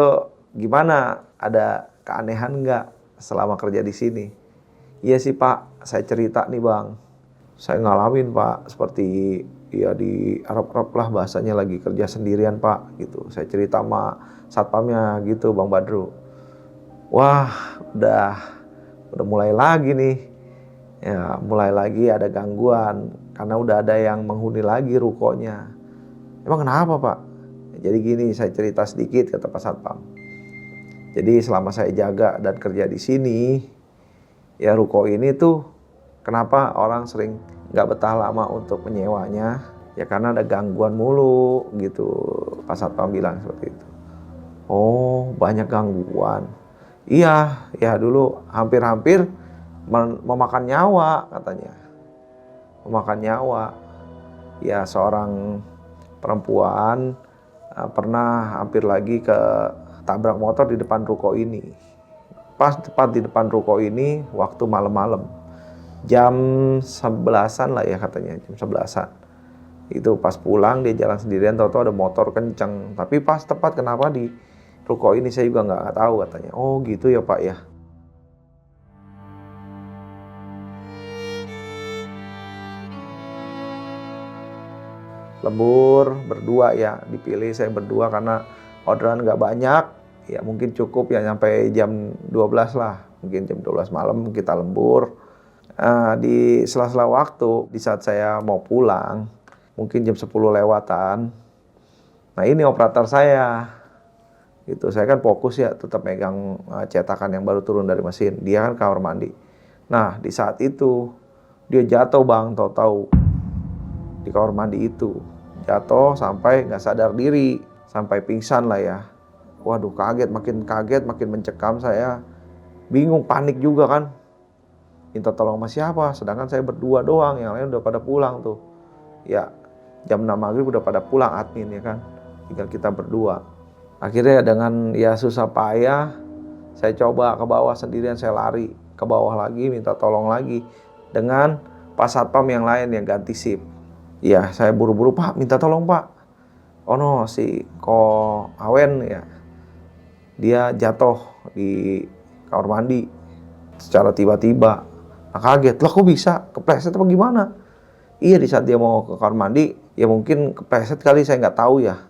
gimana? Ada keanehan nggak selama kerja di sini? Iya sih Pak, saya cerita nih Bang. Saya ngalamin Pak, seperti ya di Arab-Arab lah bahasanya, lagi kerja sendirian Pak gitu. Saya cerita sama satpamnya gitu Bang Badru. Wah udah mulai lagi nih, ya mulai lagi ada gangguan karena udah ada yang menghuni lagi rukonya. Emang kenapa Pak? Jadi gini, saya cerita sedikit kata Pak Satpam. Jadi selama saya jaga dan kerja di sini, ya ruko ini tuh kenapa orang sering nggak betah lama untuk menyewanya? Ya karena ada gangguan mulu gitu. Pak Satpam bilang seperti itu. Oh, banyak gangguan. Iya, ya dulu hampir-hampir memakan nyawa katanya. Memakan nyawa. Ya seorang perempuan pernah hampir lagi ke tabrak motor di depan ruko ini. Pas tepat di depan ruko ini waktu malam-malam. Jam 11-an lah ya katanya, jam 11-an. Itu pas pulang dia jalan sendirian, tahu-tahu ada motor kenceng. Tapi pas tepat kenapa di ruko ini saya juga nggak tahu katanya. Oh gitu ya Pak ya. Lembur berdua ya, dipilih saya berdua karena orderan nggak banyak. Ya mungkin cukup ya sampai jam 12 lah. Mungkin jam 12 malam kita lembur. Di sela-sela waktu, di saat saya mau pulang, mungkin jam 10 lewatan. Nah ini operator saya. Gitu, saya kan fokus ya tetap megang cetakan yang baru turun dari mesin. Dia kan kamar mandi. Nah di saat itu dia jatuh Bang, tahu-tahu di kamar mandi itu. Jatuh sampai nggak sadar diri, sampai pingsan lah ya. Waduh kaget, makin mencekam saya. Bingung, panik juga kan. Minta tolong sama siapa, sedangkan saya berdua doang, yang lain udah pada pulang tuh. Ya jam 6 maghrib udah pada pulang admin ya kan. Tinggal kita berdua. Akhirnya dengan ya susah payah, saya coba ke bawah sendirian, saya lari ke bawah lagi, minta tolong lagi dengan Pak Satpam yang lain yang ganti shift. Ya saya buru-buru, Pak minta tolong Pak. Oh no, si Ko Awen ya, dia jatuh di kamar mandi secara tiba-tiba. Nah, kaget, lah kok bisa? Kepleset apa gimana? Iya, di saat dia mau ke kamar mandi, ya mungkin kepleset kali, saya nggak tahu ya.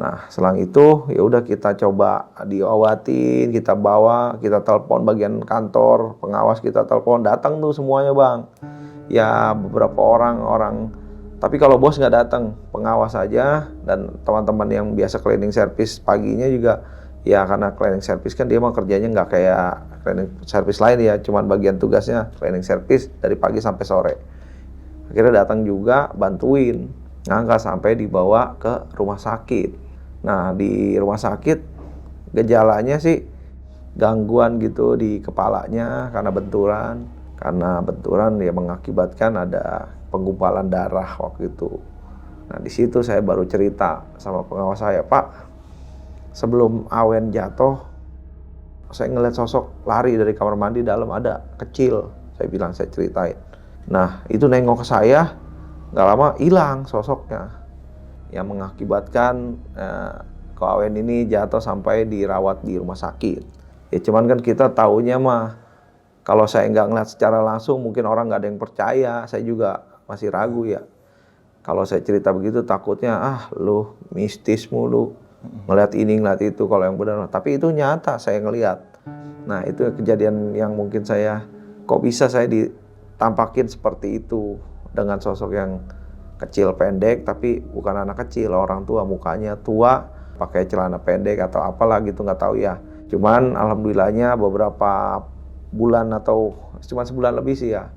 Nah, selang itu ya udah kita coba diobatin, kita bawa, kita telepon bagian kantor, pengawas kita telepon, datang tuh semuanya Bang. Ya beberapa orang, tapi kalau bos nggak datang, pengawas aja dan teman-teman yang biasa cleaning service paginya juga. Ya karena cleaning service kan dia mah kerjanya nggak kayak cleaning service lain ya, cuman bagian tugasnya cleaning service dari pagi sampai sore. Akhirnya datang juga bantuin, ngangkat sampai dibawa ke rumah sakit. Nah di rumah sakit gejalanya sih gangguan gitu di kepalanya karena benturan dia mengakibatkan ada penggumpalan darah waktu itu. Nah di situ saya baru cerita sama pengawas saya, Pak. Sebelum Awen jatuh, saya ngeliat sosok lari dari kamar mandi, dalam ada kecil. Saya bilang, saya ceritain. Nah, itu nengok ke saya, nggak lama hilang sosoknya. Yang mengakibatkan Ko Awen ini jatuh sampai dirawat di rumah sakit. Ya cuman kan kita taunya mah, kalau saya nggak ngeliat secara langsung, mungkin orang nggak ada yang percaya. Saya juga masih ragu ya. Kalau saya cerita begitu, takutnya, lu mistis mulu. Ngeliat ini, ngeliat itu, kalau yang benar. Tapi itu nyata, saya ngeliat. Nah, itu kejadian yang mungkin saya, kok bisa saya ditampakin seperti itu. Dengan sosok yang kecil, pendek, tapi bukan anak kecil, orang tua, mukanya tua, pakai celana pendek atau apalah gitu, nggak tahu ya. Cuman, alhamdulillahnya beberapa bulan atau cuma sebulan lebih sih ya,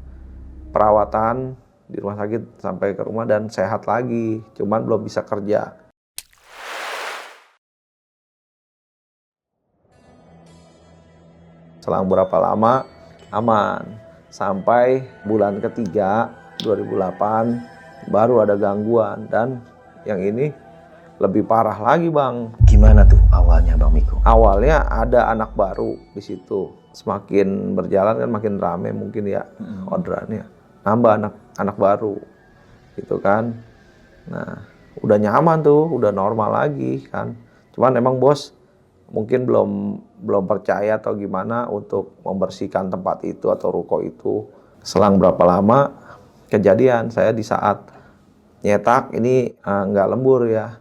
perawatan di rumah sakit sampai ke rumah dan sehat lagi. Cuman belum bisa kerja. Selang berapa lama aman, sampai bulan ketiga 2008 baru ada gangguan, dan yang ini lebih parah lagi Bang. Gimana tuh awalnya Bang Miko? Awalnya ada anak baru di situ, semakin berjalan kan makin rame mungkin ya orderannya, nambah anak baru gitu kan. Nah udah nyaman tuh, udah normal lagi kan, cuman emang bos mungkin belum percaya atau gimana untuk membersihkan tempat itu atau ruko itu. Selang berapa lama kejadian, saya di saat nyetak ini nggak lembur ya.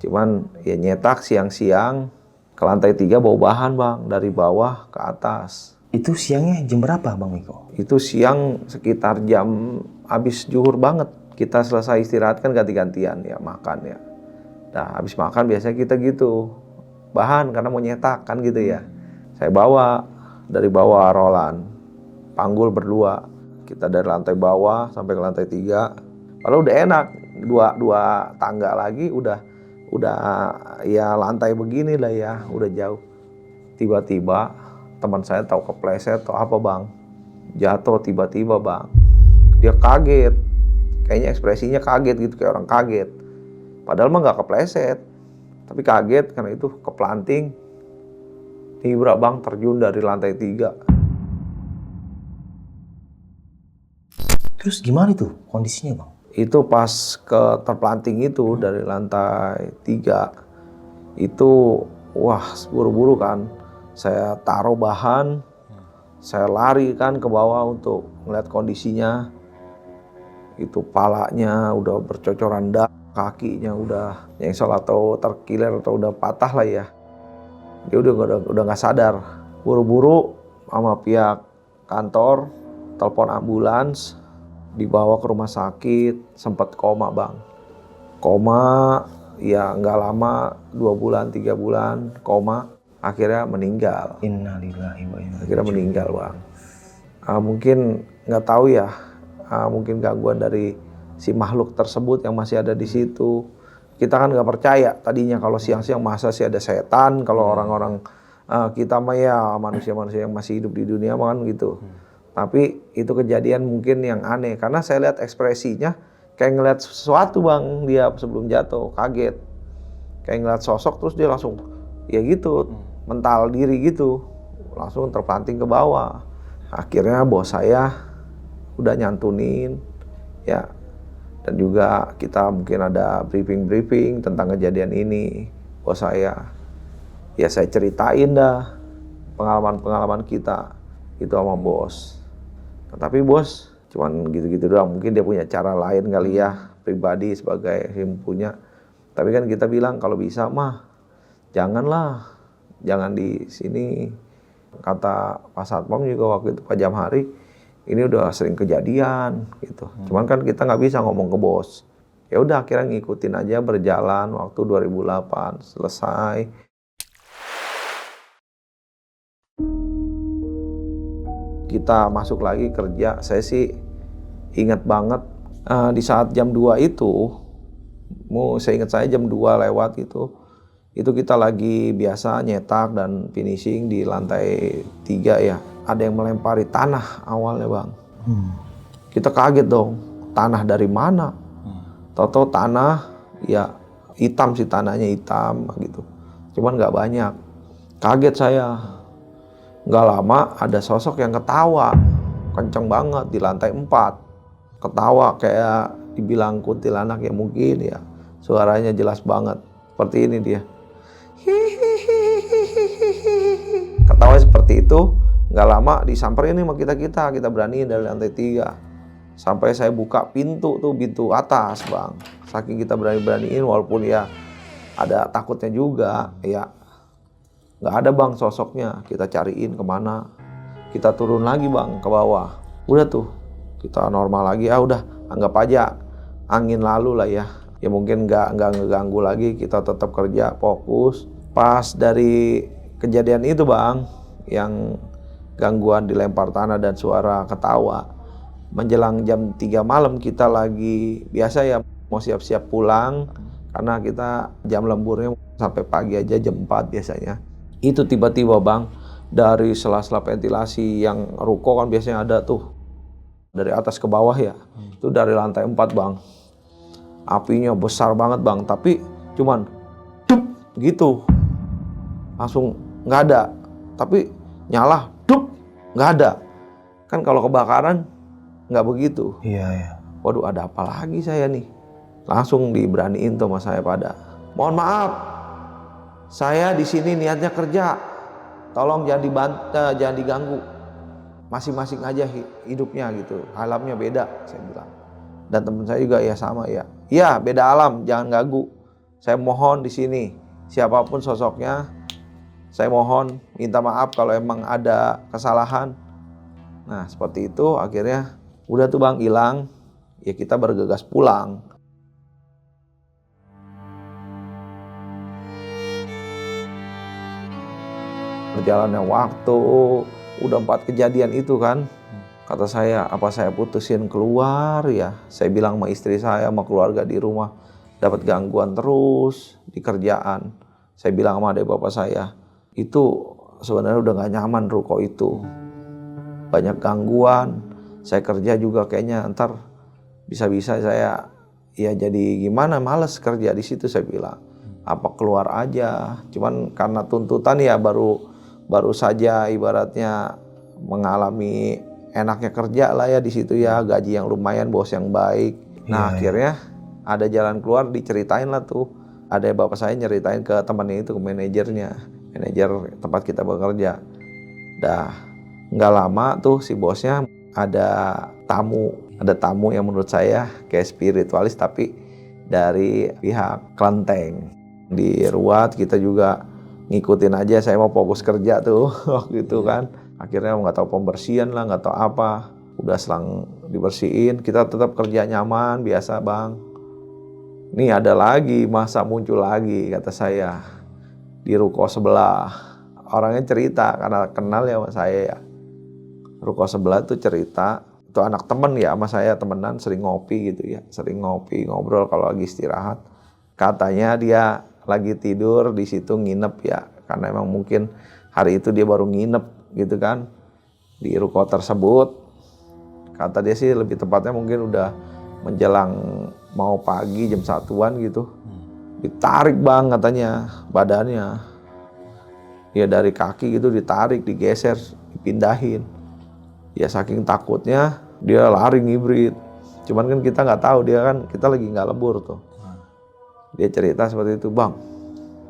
Cuman ya nyetak siang-siang ke lantai 3 bawa bahan bang, dari bawah ke atas. Itu siangnya jam berapa Bang Miko? Itu siang sekitar jam habis zuhur banget. Kita selesai istirahat kan ganti-gantian ya makan ya. Nah habis makan biasanya kita gitu, bahan karena mau nyetak kan gitu ya. Saya bawa dari bawah Roland, panggul berdua. Kita dari lantai bawah sampai ke lantai 3. Kalau udah enak, dua tangga lagi udah ya lantai begini lah ya, udah jauh. Tiba-tiba teman saya tahu kepleset atau apa bang, jatuh tiba-tiba bang. Dia kaget, kayaknya ekspresinya kaget gitu, kayak orang kaget. Padahal mah nggak kepleset, tapi kaget karena itu keplanting. Tiba bang, terjun dari lantai 3. Terus gimana itu kondisinya Bang? Itu pas terplanting itu dari lantai 3 itu wah buru-buru kan. Saya taruh bahan, saya lari kan ke bawah untuk ngeliat kondisinya. Itu palanya udah bercocoran darah, kakinya udah nyengsel atau terkilir atau udah patah lah ya. Dia udah nggak sadar. Buru-buru sama pihak kantor telepon ambulans, dibawa ke rumah sakit, sempat koma bang. Koma ya nggak lama, 2 bulan 3 bulan koma. Akhirnya meninggal. Innalillahi wa inna ilaihi Akhirnya meninggal bang. Mungkin nggak tahu ya, mungkin gangguan dari si makhluk tersebut yang masih ada di situ. Kita kan nggak percaya tadinya kalau siang-siang masa sih ada setan. Kalau orang-orang kita mah ya manusia-manusia yang masih hidup di dunia mah kan gitu. Tapi itu kejadian mungkin yang aneh karena saya lihat ekspresinya kayak ngeliat sesuatu bang, dia sebelum jatuh kaget. Kayak ngeliat sosok terus dia langsung ya gitu. Mental diri gitu, langsung terplanting ke bawah. Akhirnya bos saya udah nyantunin ya, dan juga kita mungkin ada briefing tentang kejadian ini. Bos saya ya saya ceritain dah pengalaman kita itu sama bos. Nah, tapi bos cuman gitu-gitu doang, mungkin dia punya cara lain kali ya pribadi sebagai yang punya. Tapi kan kita bilang kalau bisa mah janganlah, jangan di sini. Kata Pak Satpam juga waktu itu Pak Jamhari, ini udah sering kejadian gitu. Cuman kan kita nggak bisa ngomong ke bos. Ya udah akhirnya ngikutin aja berjalan waktu 2008 selesai. Kita masuk lagi kerja. Saya sih ingat banget di saat jam 2 itu, saya ingat saya jam 2 lewat itu kita lagi biasa nyetak dan finishing di lantai 3 ya. Ada yang melempari tanah awalnya bang. Kita kaget dong, tanah dari mana? Tahu-tahu tanah ya hitam sih, tanahnya hitam gitu. Cuman nggak banyak. Kaget saya. Nggak lama ada sosok yang ketawa kenceng banget di lantai 4. Ketawa kayak dibilang kuntilanak ya mungkin ya. Suaranya jelas banget. Seperti ini dia. Ketawa seperti itu, nggak lama disamperin nih sama kita beraniin dari lantai 3. Sampai saya buka pintu atas bang. Saking kita beraniin walaupun ya ada takutnya juga ya. Nggak ada bang sosoknya, kita cariin kemana. Kita turun lagi bang ke bawah. Udah tuh, kita normal lagi, udah anggap aja angin lalu lah ya. Ya mungkin nggak ngeganggu lagi, kita tetap kerja, fokus. Pas dari kejadian itu bang, yang gangguan dilempar tanah dan suara ketawa, menjelang jam 3 malam kita lagi biasa ya mau siap-siap pulang. Karena kita jam lemburnya sampai pagi aja jam 4 biasanya. Itu tiba-tiba bang, dari sela-sela ventilasi yang ruko kan biasanya ada tuh, dari atas ke bawah ya, itu dari lantai 4 bang. Apinya besar banget bang, tapi cuman dup gitu, langsung nggak ada. Tapi nyala, dup nggak ada. Kan kalau kebakaran nggak begitu. Iya. Waduh ada apa lagi saya nih? Langsung diberaniin tuh sama saya pada. Mohon maaf, saya di sini niatnya kerja. Tolong jangan diganggu. Masing-masing aja hidupnya gitu. Alamnya beda, saya bilang. Dan teman saya juga ya sama ya. Iya, beda alam, jangan ganggu. Saya mohon di sini, siapapun sosoknya, saya mohon minta maaf kalau emang ada kesalahan. Nah, seperti itu akhirnya udah tuh Bang hilang. Ya kita bergegas pulang. Berjalannya waktu, udah 4 kejadian itu kan. Kata saya, apa saya putusin keluar ya? Saya bilang sama istri saya, sama keluarga di rumah, dapat gangguan terus di kerjaan. Saya bilang sama adik bapak saya, itu sebenarnya udah gak nyaman ruko itu. Banyak gangguan, saya kerja juga kayaknya ntar bisa-bisa saya ya jadi gimana, males kerja di situ saya bilang. Apa keluar aja, cuman karena tuntutan ya baru saja ibaratnya mengalami enaknya kerja lah ya di situ ya, gaji yang lumayan, bos yang baik. Nah akhirnya ada jalan keluar, diceritain lah tuh. Ada bapak saya nyeritain ke temannya itu, ke manajer tempat kita bekerja. Dah nggak lama tuh si bosnya ada tamu yang menurut saya kayak spiritualis tapi dari pihak kelenteng. Di Ruat kita juga ngikutin aja, saya mau fokus kerja tuh waktu itu kan. Akhirnya nggak tahu pembersihan lah, nggak tahu apa. Udah selang dibersihin, kita tetap kerja nyaman, biasa Bang. Nih ada lagi, masa muncul lagi kata saya. Di ruko sebelah. Orangnya cerita, karena kenal ya sama saya ya. Ruko sebelah tuh cerita, itu anak temen ya sama saya, temenan sering ngopi gitu ya. Sering ngopi, ngobrol kalau lagi istirahat. Katanya dia lagi tidur di situ nginep ya. Karena emang mungkin hari itu dia baru nginep gitu kan di ruko tersebut. Kata dia sih lebih tepatnya mungkin udah menjelang mau pagi jam 1-an gitu. Ditarik Bang katanya badannya. Ya dari kaki gitu ditarik, digeser, dipindahin. Ya saking takutnya dia lari ngibrit. Cuman kan kita nggak tahu, dia kan kita lagi nggak lembur tuh. Dia cerita seperti itu, Bang.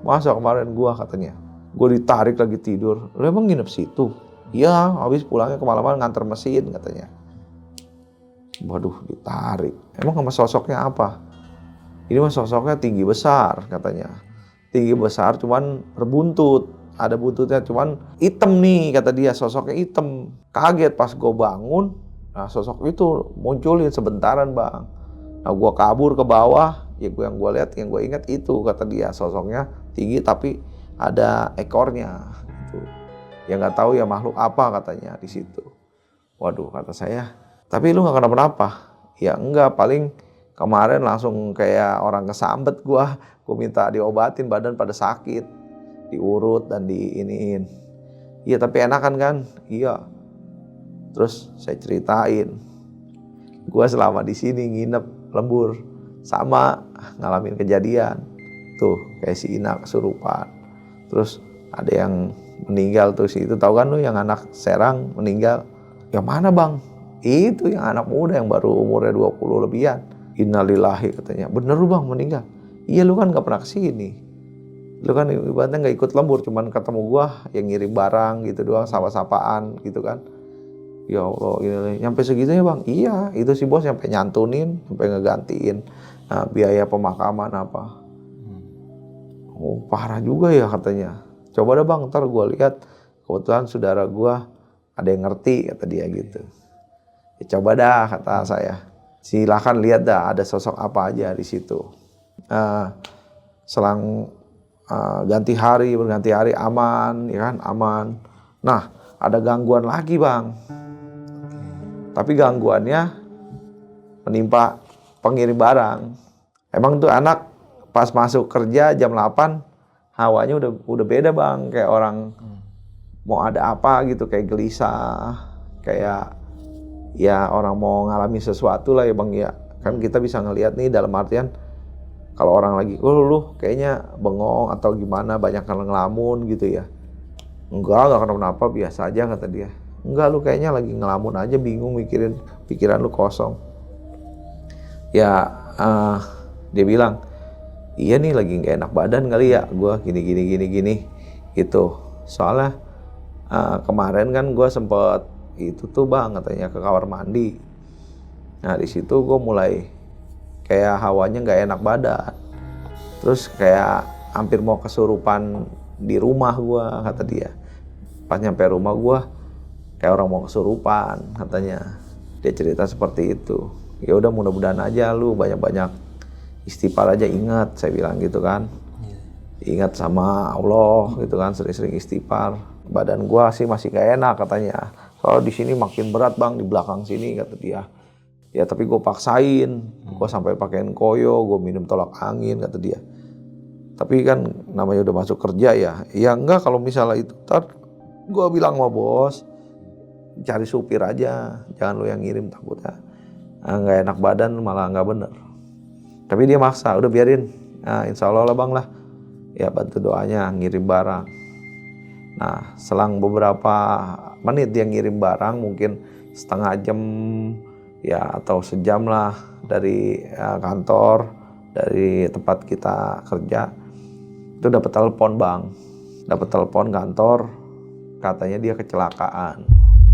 Masa kemarin gua katanya, gua ditarik lagi tidur. Lu emang nginep situ? Iya, habis pulangnya kemalaman nganter mesin katanya. Waduh, ditarik. Emang sama sosoknya apa? Ini mah sosoknya tinggi besar katanya. Tinggi besar cuman berbuntut. Ada buntutnya cuman hitam nih kata dia, sosoknya hitam. Kaget pas gue bangun, nah sosok itu munculin sebentaran Bang. Nah gue kabur ke bawah, ya yang gue lihat, yang gue ingat itu kata dia, sosoknya tinggi tapi ada ekornya. Gitu. Ya nggak tahu ya makhluk apa katanya di situ. Waduh kata saya, tapi lu nggak kenapa-napa? Ya enggak, paling kemarin langsung kayak orang kesambet gue minta diobatin, badan pada sakit, diurut dan diiniin. Iya tapi enakan kan? Iya. Terus saya ceritain, gue selama di sini nginep lembur, sama ngalamin kejadian tuh kayak si Ina kesurupan. Terus ada yang meninggal tuh si itu, tahu kan lu yang anak Serang meninggal? Yang mana Bang? Itu yang anak muda yang baru umurnya 20 lebihan. Innalillahi katanya. Bener lu Bang meninggal? Iya lu kan gak pernah kesini. Lu kan ibaratnya gak ikut lembur, cuman ketemu gua yang ngirim barang gitu doang, sapa-sapaan gitu kan. Ya Allah, ini nyampe segitunya Bang? Iya, itu si bos sampai nyantunin, sampai ngegantiin biaya pemakaman apa. Oh parah juga ya katanya. Coba deh Bang, ntar gua lihat. Kebetulan saudara gua ada yang ngerti kata dia gitu. Ya, coba dah kata saya. Silakan lihat dah ada sosok apa aja di situ. Selang ganti hari, berganti hari aman, ya kan, aman. Nah, ada gangguan lagi Bang. Tapi gangguannya menimpa pengirim barang. Emang tuh anak pas masuk kerja jam 8, hawanya udah beda Bang, kayak orang mau ada apa gitu, kayak gelisah, kayak ya orang mau ngalami sesuatu lah ya Bang ya. Kan kita bisa ngelihat nih dalam artian kalau orang lagi, lu kayaknya bengong atau gimana, banyak ngelamun gitu ya. Enggak kenapa-napa, biasa aja kata dia. Enggak, lu kayaknya lagi ngelamun aja, bingung mikirin, pikiran lu kosong. Ya dia bilang, iya nih lagi gak enak badan kali ya, gue gini gitu. Soalnya kemarin kan gue sempet itu tuh Bang katanya ke kamar mandi. Nah di situ gue mulai kayak hawanya nggak enak badan. Terus kayak hampir mau kesurupan di rumah gue, kata dia. Pas nyampe rumah gue kayak orang mau kesurupan katanya. Dia cerita seperti itu. Ya udah mudah-mudahan aja lu banyak-banyak istighfar aja, ingat, saya bilang gitu kan. Ingat sama Allah gitu kan, sering-sering istighfar. Badan gua sih masih gak enak katanya. Soalnya di sini makin berat bang, di belakang sini kata dia. Ya tapi gue paksain, gue sampai pakein koyo, gue minum tolak angin kata dia. Tapi kan namanya udah masuk kerja ya. Ya enggak, kalau misalnya itu ntar gue bilang sama bos, cari supir aja, jangan lu yang ngirim, takutnya nggak enak badan malah nggak bener. Tapi dia maksa, udah biarin, nah, insya Allah lah bang lah, ya bantu doanya ngirim barang. Nah selang beberapa menit dia ngirim barang, mungkin setengah jam ya atau sejam lah dari kantor, dari tempat kita kerja, itu dapat telepon bang, dapat telepon kantor, katanya dia kecelakaan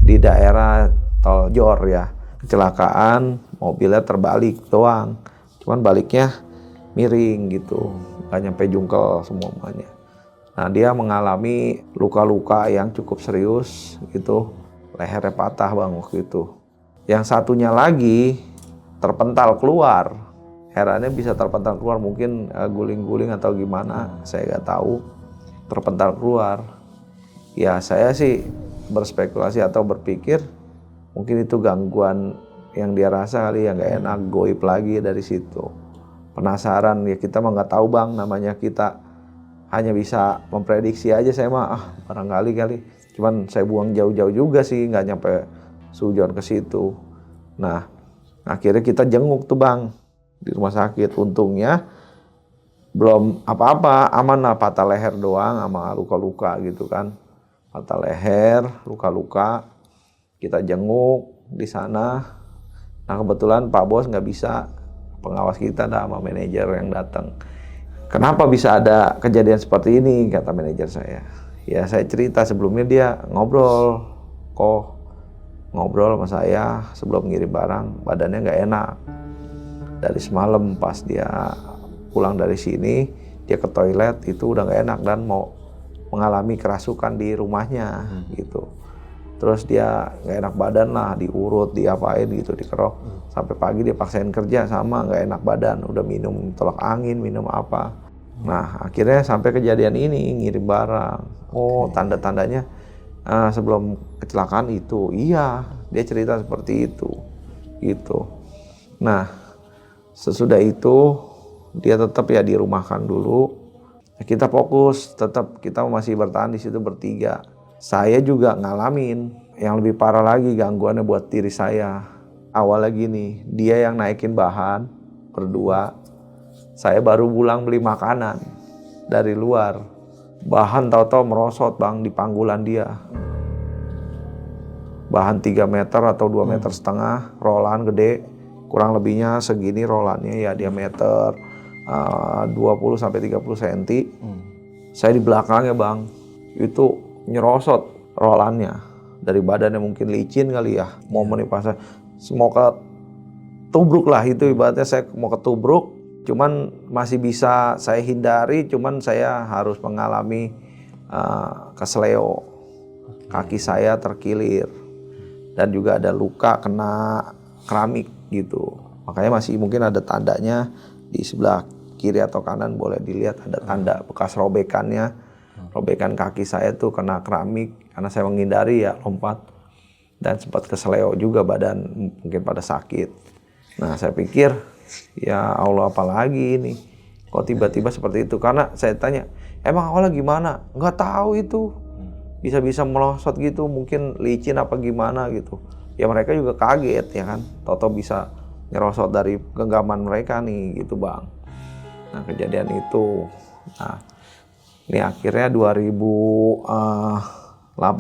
di daerah Tol Jor ya. Kecelakaan, mobilnya terbalik doang, cuman baliknya miring gitu, nggak nyampe jungkel semuanya. Nah dia mengalami luka-luka yang cukup serius gitu, lehernya patah bang waktu itu. Yang satunya lagi terpental keluar, herannya bisa terpental keluar, mungkin guling-guling atau gimana, saya nggak tahu, terpental keluar. Ya saya sih berspekulasi atau berpikir mungkin itu gangguan yang dia rasa kali, yang nggak enak, goib lagi dari situ. Penasaran ya, kita mah nggak tahu bang, namanya kita hanya bisa memprediksi aja. Saya mah barangkali kali, cuman saya buang jauh-jauh juga sih, nggak nyampe sujon ke situ. Nah akhirnya kita jenguk tuh bang di rumah sakit. Untungnya belum apa-apa, aman lah, patah leher doang sama luka-luka gitu kan, patah leher, luka-luka. Kita jenguk di sana. Nah kebetulan Pak Bos nggak bisa, pengawas kita ada sama manajer yang datang. Kenapa bisa ada kejadian seperti ini, kata manajer saya. Ya saya cerita sebelumnya dia ngobrol sama saya sebelum ngirim barang, badannya nggak enak. Dari semalam pas dia pulang dari sini, dia ke toilet itu udah nggak enak dan mau mengalami kerasukan di rumahnya gitu. Terus dia nggak enak badan lah, diurut, diapain gitu, dikerok. Sampai pagi dia paksain kerja, sama nggak enak badan, udah minum tolak angin, minum apa. Nah akhirnya sampai kejadian ini, ngirim barang. Oh tanda-tandanya sebelum kecelakaan itu, iya dia cerita seperti itu gitu. Nah sesudah itu dia tetap ya dirumahkan dulu. Kita fokus, tetap kita masih bertahan di situ bertiga. Saya juga ngalamin yang lebih parah lagi gangguannya buat diri saya. Awalnya gini, dia yang naikin bahan berdua, saya baru pulang beli makanan dari luar. Bahan tahu-tahu merosot bang di panggulan dia. Bahan 3 meter atau 2 meter setengah, rolan gede, kurang lebihnya segini rolannya ya, diameter 20-30 cm. Saya di belakangnya bang, itu nyerosot rolannya dari badannya, mungkin licin kali ya, mau menimpa saya, mau ketubruk lah itu, ibaratnya saya mau ketubruk, cuman masih bisa saya hindari, cuman saya harus mengalami kesleo, kaki saya terkilir dan juga ada luka kena keramik gitu, makanya masih mungkin ada tandanya di sebelah kiri atau kanan, boleh dilihat ada tanda bekas robekannya. Robekan kaki saya tuh kena keramik karena saya menghindari ya, lompat, dan sempat kesleo juga badan, mungkin pada sakit. Nah saya pikir ya Allah, apalagi ini kok tiba-tiba seperti itu. Karena saya tanya, emang awalnya gimana? Nggak tahu itu bisa-bisa melosot gitu, mungkin licin apa gimana gitu. Ya mereka juga kaget ya kan, toto bisa nyerosot dari genggaman mereka nih gitu bang. Nah kejadian itu, nah ini akhirnya 2008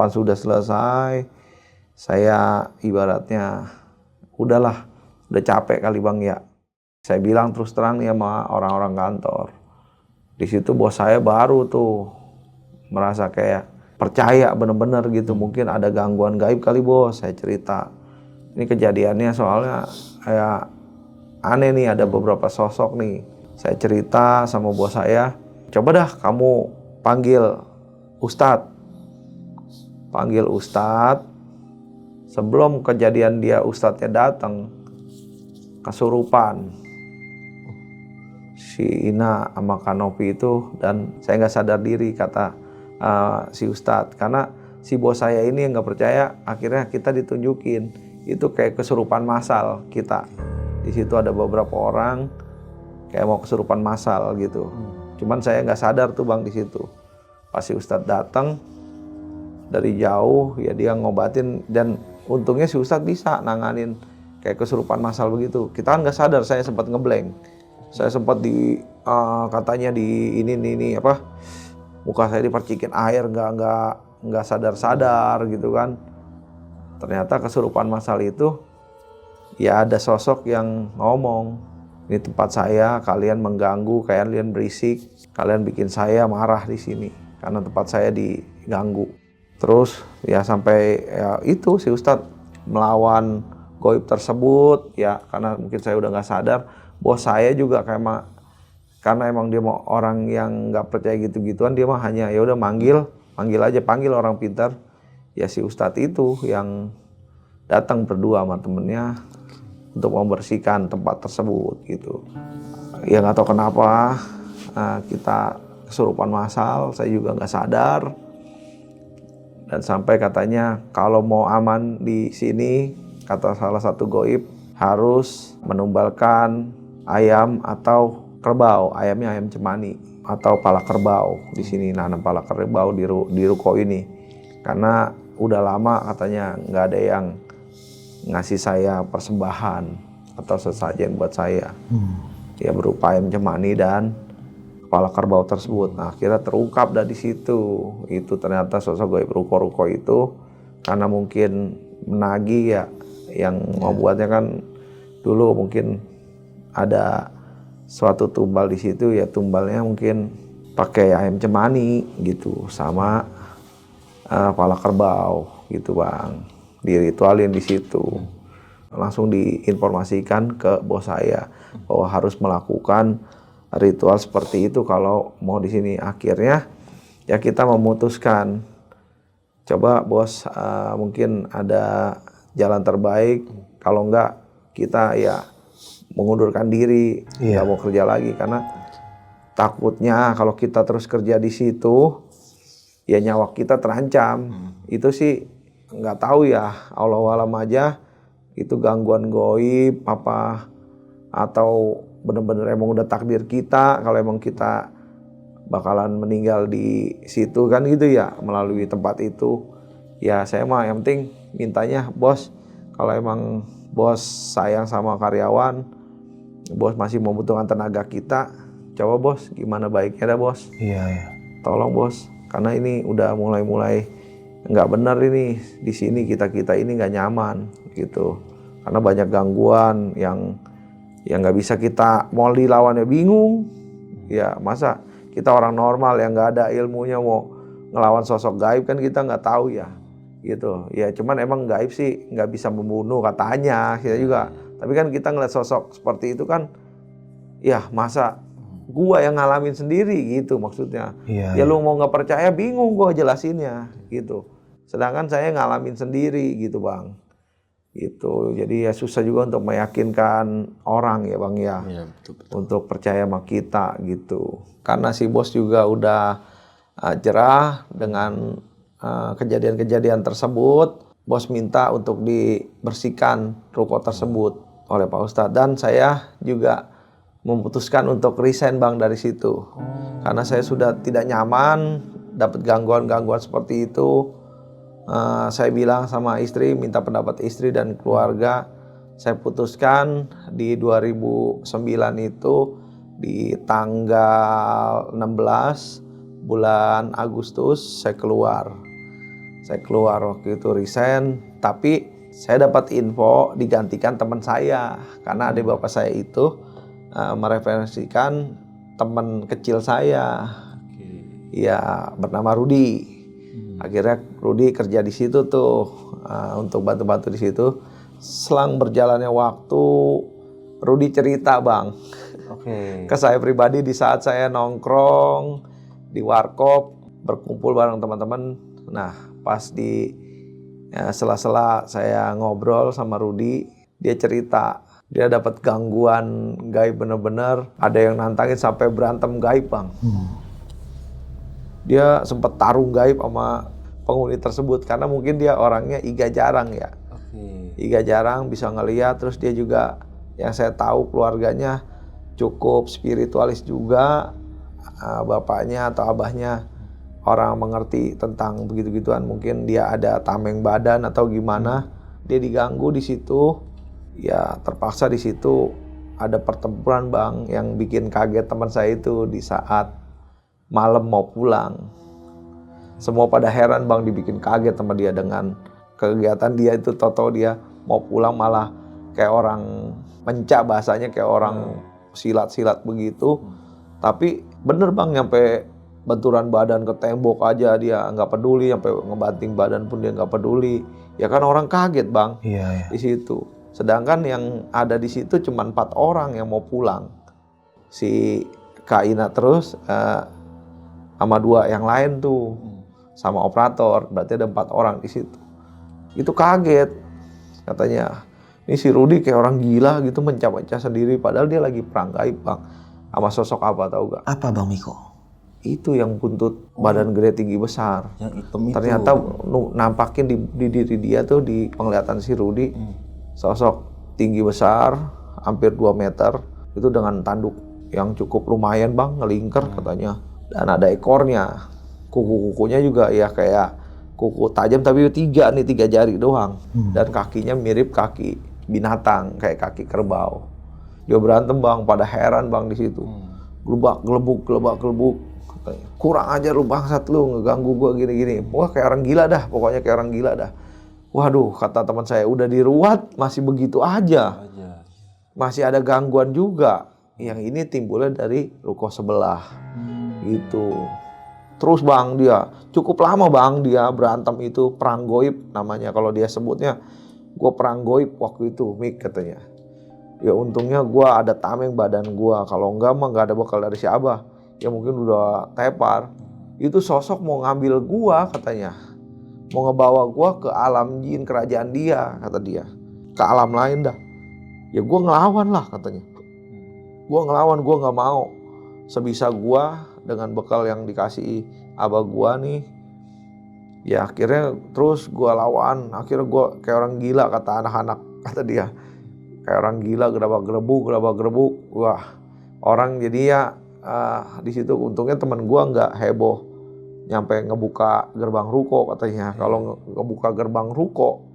sudah selesai. Saya ibaratnya udahlah, udah capek kali bang ya. Saya bilang terus terang nih sama orang-orang kantor. Di situ bos saya baru tuh merasa kayak percaya bener-bener gitu. Mungkin ada gangguan gaib kali bos, saya cerita. Ini kejadiannya soalnya kayak aneh nih, ada beberapa sosok nih. Saya cerita sama bos saya, coba dah kamu panggil Ustadz. Panggil Ustadz. Sebelum kejadian dia Ustadznya datang, kesurupan si Ina sama Kanopi itu, dan saya nggak sadar diri, kata si Ustadz. Karena si bos saya ini yang nggak percaya, akhirnya kita ditunjukin itu kayak kesurupan massal kita. Di situ ada beberapa orang kayak mau kesurupan massal gitu. Cuman saya nggak sadar tuh bang di situ. Pas si Ustadz datang dari jauh, ya dia ngobatin, dan untungnya si Ustadz bisa nanganin kayak kesurupan massal begitu. Kita kan nggak sadar, saya sempat ngeblank. Saya sempat katanya di ini apa, muka saya dipercikin air, nggak sadar gitu kan. Ternyata kesurupan massal itu ya ada sosok yang ngomong, ini tempat saya, kalian mengganggu, kalian berisik, kalian bikin saya marah di sini karena tempat saya diganggu. Terus ya sampai ya itu si Ustadz melawan goib tersebut ya, karena mungkin saya udah nggak sadar. Bos saya juga karena emang dia mau orang yang nggak percaya gitu-gituan, dia mah hanya ya udah panggil orang pintar. Ya si Ustadz itu yang datang berdua sama temennya untuk membersihkan tempat tersebut gitu. Ya nggak tahu kenapa kita kesurupan massal, saya juga nggak sadar. Dan sampai katanya kalau mau aman di sini, kata salah satu goib, harus menumbalkan ayam atau kerbau. Ayamnya ayam cemani atau pala kerbau. Di sini nanam pala kerbau di ruko ini. Karena udah lama katanya nggak ada yang ngasih saya persembahan atau sesajen buat saya. Ya berupa ayam cemani dan kepala kerbau tersebut. Nah, akhirnya terungkap dari situ. Itu ternyata sosok goib ruko-ruko itu karena mungkin menagih ya, yang membuatnya kan dulu mungkin ada suatu tumbal di situ, ya tumbalnya mungkin pakai ayam cemani gitu sama kepala kerbau gitu bang. Diritualin di situ. Langsung diinformasikan ke bos saya bahwa harus melakukan ritual seperti itu kalau mau di sini. Akhirnya ya kita memutuskan, coba bos mungkin ada jalan terbaik, kalau enggak kita ya mengundurkan diri, nggak mau kerja lagi, karena takutnya kalau kita terus kerja di situ ya nyawa kita terancam. Itu sih nggak tahu ya, Allah alam aja itu gangguan goib apa atau bener-bener emang udah takdir kita kalau emang kita bakalan meninggal di situ kan gitu ya, melalui tempat itu. Ya saya mah yang penting mintanya bos, kalau emang bos sayang sama karyawan, bos masih membutuhkan tenaga kita, coba bos gimana baiknya dah bos. Iya. Tolong bos, karena ini udah mulai nggak benar ini di sini, kita ini nggak nyaman gitu, karena banyak gangguan yang nggak bisa kita mau dilawannya, bingung. Ya masa kita orang normal yang nggak ada ilmunya mau ngelawan sosok gaib, kan kita nggak tahu ya gitu. Ya cuman emang gaib sih nggak bisa membunuh katanya kita juga, tapi kan kita ngeliat sosok seperti itu kan, ya masa gua yang ngalamin sendiri gitu maksudnya. Ya lu mau nggak percaya, bingung gua jelasinnya gitu, sedangkan saya ngalamin sendiri gitu bang gitu. Jadi ya susah juga untuk meyakinkan orang ya bang ya, betul. Untuk percaya sama kita gitu, karena si bos juga udah jerah dengan kejadian-kejadian tersebut. Bos minta untuk dibersihkan ruko tersebut oleh Pak Ustadz, dan saya juga memutuskan untuk resign bang dari situ. Karena saya sudah tidak nyaman dapat gangguan-gangguan seperti itu. Saya bilang sama istri, minta pendapat istri dan keluarga. Saya putuskan di 2009 itu di tanggal 16 bulan Agustus saya keluar waktu itu resign. Tapi saya dapat info digantikan teman saya, karena adik bapak saya itu mereferensikan teman kecil saya, ya bernama Rudi. Akhirnya Rudi kerja di situ tuh untuk bantu-bantu di situ. selang berjalannya waktu, Rudi cerita Bang ke saya pribadi di saat saya nongkrong di warkop berkumpul bareng teman-teman. Nah pas di sela-sela saya ngobrol sama Rudi, dia cerita dia dapat gangguan gaib bener-bener, ada yang nantangin sampai berantem gaib Bang. Dia sempat tarung gaib sama penghuni tersebut karena mungkin dia orangnya iga jarang ya. Iga jarang bisa ngeliat, terus dia juga yang saya tahu keluarganya cukup spiritualis juga, bapaknya atau abahnya orang mengerti tentang begitu-gituan, mungkin dia ada tameng badan atau gimana, dia diganggu di situ, ya terpaksa di situ ada pertempuran Bang yang bikin kaget teman saya itu di saat malam mau pulang. Semua pada heran Bang, dibikin kaget sama dia dengan kegiatan dia itu. Toto dia mau pulang malah kayak orang mencak, bahasanya kayak orang silat-silat begitu. Tapi bener Bang, nyampe benturan badan ke tembok aja dia nggak peduli, sampai ngebanting badan pun dia nggak peduli. Ya kan orang kaget Bang di situ. Sedangkan yang ada di situ cuma 4 orang yang mau pulang. Si Kak Ina terus sama 2 yang lain tuh, sama operator, berarti ada 4 orang di situ. Itu kaget, katanya ini si Rudi kayak orang gila gitu mencah-mencah sendiri, padahal dia lagi perang gaib Bang. Sama sosok apa tahu gak? Apa Bang Miko? Itu yang buntut badan gede tinggi besar. Yang hitam itu. Ternyata nampakin di diri dia tuh, di penglihatan si Rudi, sosok tinggi besar hampir 2 meter itu dengan tanduk yang cukup lumayan Bang, ngelingker katanya, dan ada ekornya. Kuku-kukunya juga ya kayak kuku tajam tapi 3 jari doang. Dan kakinya mirip kaki binatang, kayak kaki kerbau. Dia berantem Bang, pada heran Bang di situ. Gelebak gelebuk katanya, kurang ajar lu bangsat, lu ngeganggu gua gini-gini. Wah kayak orang gila dah, pokoknya kayak orang gila dah. Waduh, kata teman saya, udah diruat masih begitu aja. Masih ada gangguan juga. Yang ini timbulnya dari ruko sebelah. Gitu. Terus Bang, dia cukup lama Bang dia berantem itu, perang goib namanya kalau dia sebutnya. Gue perang goib waktu itu, Mik katanya. Ya untungnya gue ada tameng badan gue, kalau enggak mah gak ada bekal dari si Abah. Ya mungkin udah tepar. Itu sosok mau ngambil gue katanya. Mau ngebawa gue ke alam jin kerajaan dia, kata dia. Ke alam lain dah. Ya gue ngelawan lah katanya. Gue ngelawan, gue gak mau. Sebisa gue dengan bekal yang dikasih abah gue nih. Ya akhirnya terus gue lawan. Akhirnya gue kayak orang gila, kata anak-anak, kata dia. Kayak orang gila, gerabak-gerabuk. Wah, orang jadinya di situ untungnya teman gue nggak heboh nyampe ngebuka gerbang ruko katanya. Kalau ngebuka gerbang ruko,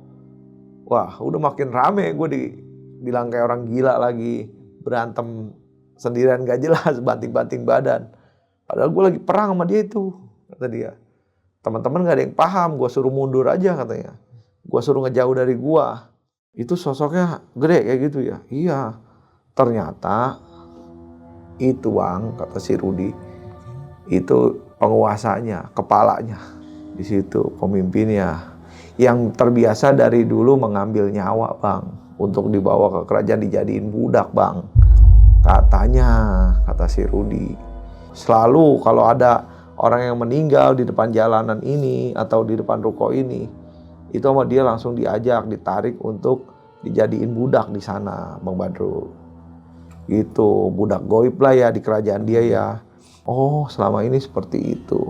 wah udah makin rame, gue dibilang kayak orang gila lagi, berantem sendirian gak jelas, banting-banting badan. Padahal gue lagi perang sama dia itu, kata dia. Teman-teman gak ada yang paham, gue suruh mundur aja katanya. Gue suruh ngejauh dari gue. Itu sosoknya gede kayak gitu ya. Iya, ternyata itu Bang, kata si Rudi, itu penguasanya, kepalanya di situ, pemimpinnya yang terbiasa dari dulu mengambil nyawa Bang, untuk dibawa ke kerajaan dijadiin budak Bang, katanya, kata si Rudi. Selalu kalau ada orang yang meninggal di depan jalanan ini atau di depan ruko ini, itu sama dia langsung diajak, ditarik untuk dijadiin budak di sana Bang Badru. Gitu, budak goib lah ya di kerajaan dia ya. Oh selama ini seperti itu.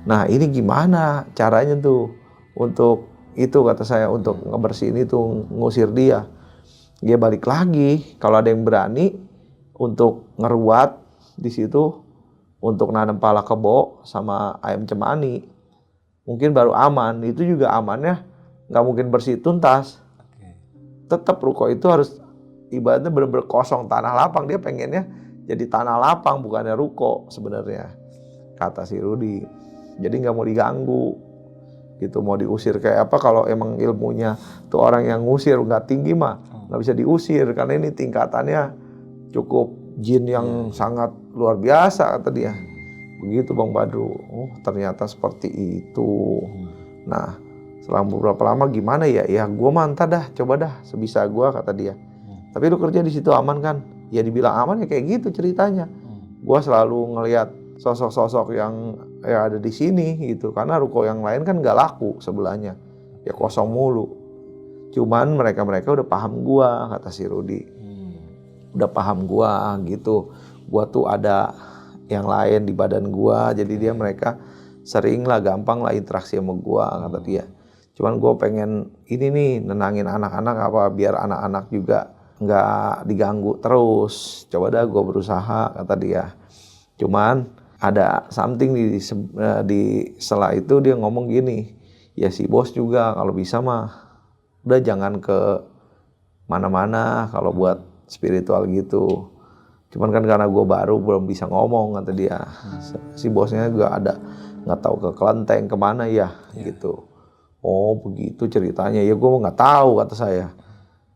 Nah ini gimana caranya tuh untuk itu, kata saya, untuk ngebersihin itu, ngusir dia. Dia balik lagi kalau ada yang berani untuk ngeruat di situ, untuk nanam pala kebo sama ayam cemani, mungkin baru aman. Itu juga amannya nggak mungkin bersih tuntas. Tetap ruko itu harus ibaratnya bener-bener kosong, tanah lapang. Dia pengennya jadi tanah lapang, bukannya ruko sebenarnya, kata si Rudi. Jadi nggak mau diganggu gitu, mau diusir kayak apa. Kalau emang ilmunya tuh orang yang ngusir nggak tinggi mah nggak bisa diusir, karena ini tingkatannya cukup jin yang sangat luar biasa, kata dia. Begitu Bang Badru. Oh ternyata seperti itu. Nah Selang beberapa lama, gimana ya? Ya gue mantap dah, coba dah sebisa gue, kata dia. Tapi lu kerja di situ aman kan? Ya dibilang aman ya kayak gitu ceritanya. Gue selalu ngelihat sosok-sosok yang ya ada di sini gitu. Karena ruko yang lain kan gak laku sebelahnya. Ya kosong mulu. Cuman mereka-mereka udah paham gue, kata si Rudi. Udah paham gue gitu. Gue tuh ada yang lain di badan gue. Jadi mereka sering lah, gampang lah interaksi sama gue, kata dia. Cuman gue pengen ini nih, nenangin anak-anak apa biar anak-anak juga nggak diganggu terus. Coba dah gue berusaha, kata dia. Cuman ada something di setelah itu dia ngomong gini, ya si bos juga kalau bisa mah udah jangan ke mana-mana kalau buat spiritual gitu. Cuman kan karena gue baru belum bisa ngomong, kata dia. Si bosnya juga ada nggak tahu ke kelenteng kemana ya gitu. Oh begitu ceritanya. Ya gue nggak tahu, kata saya.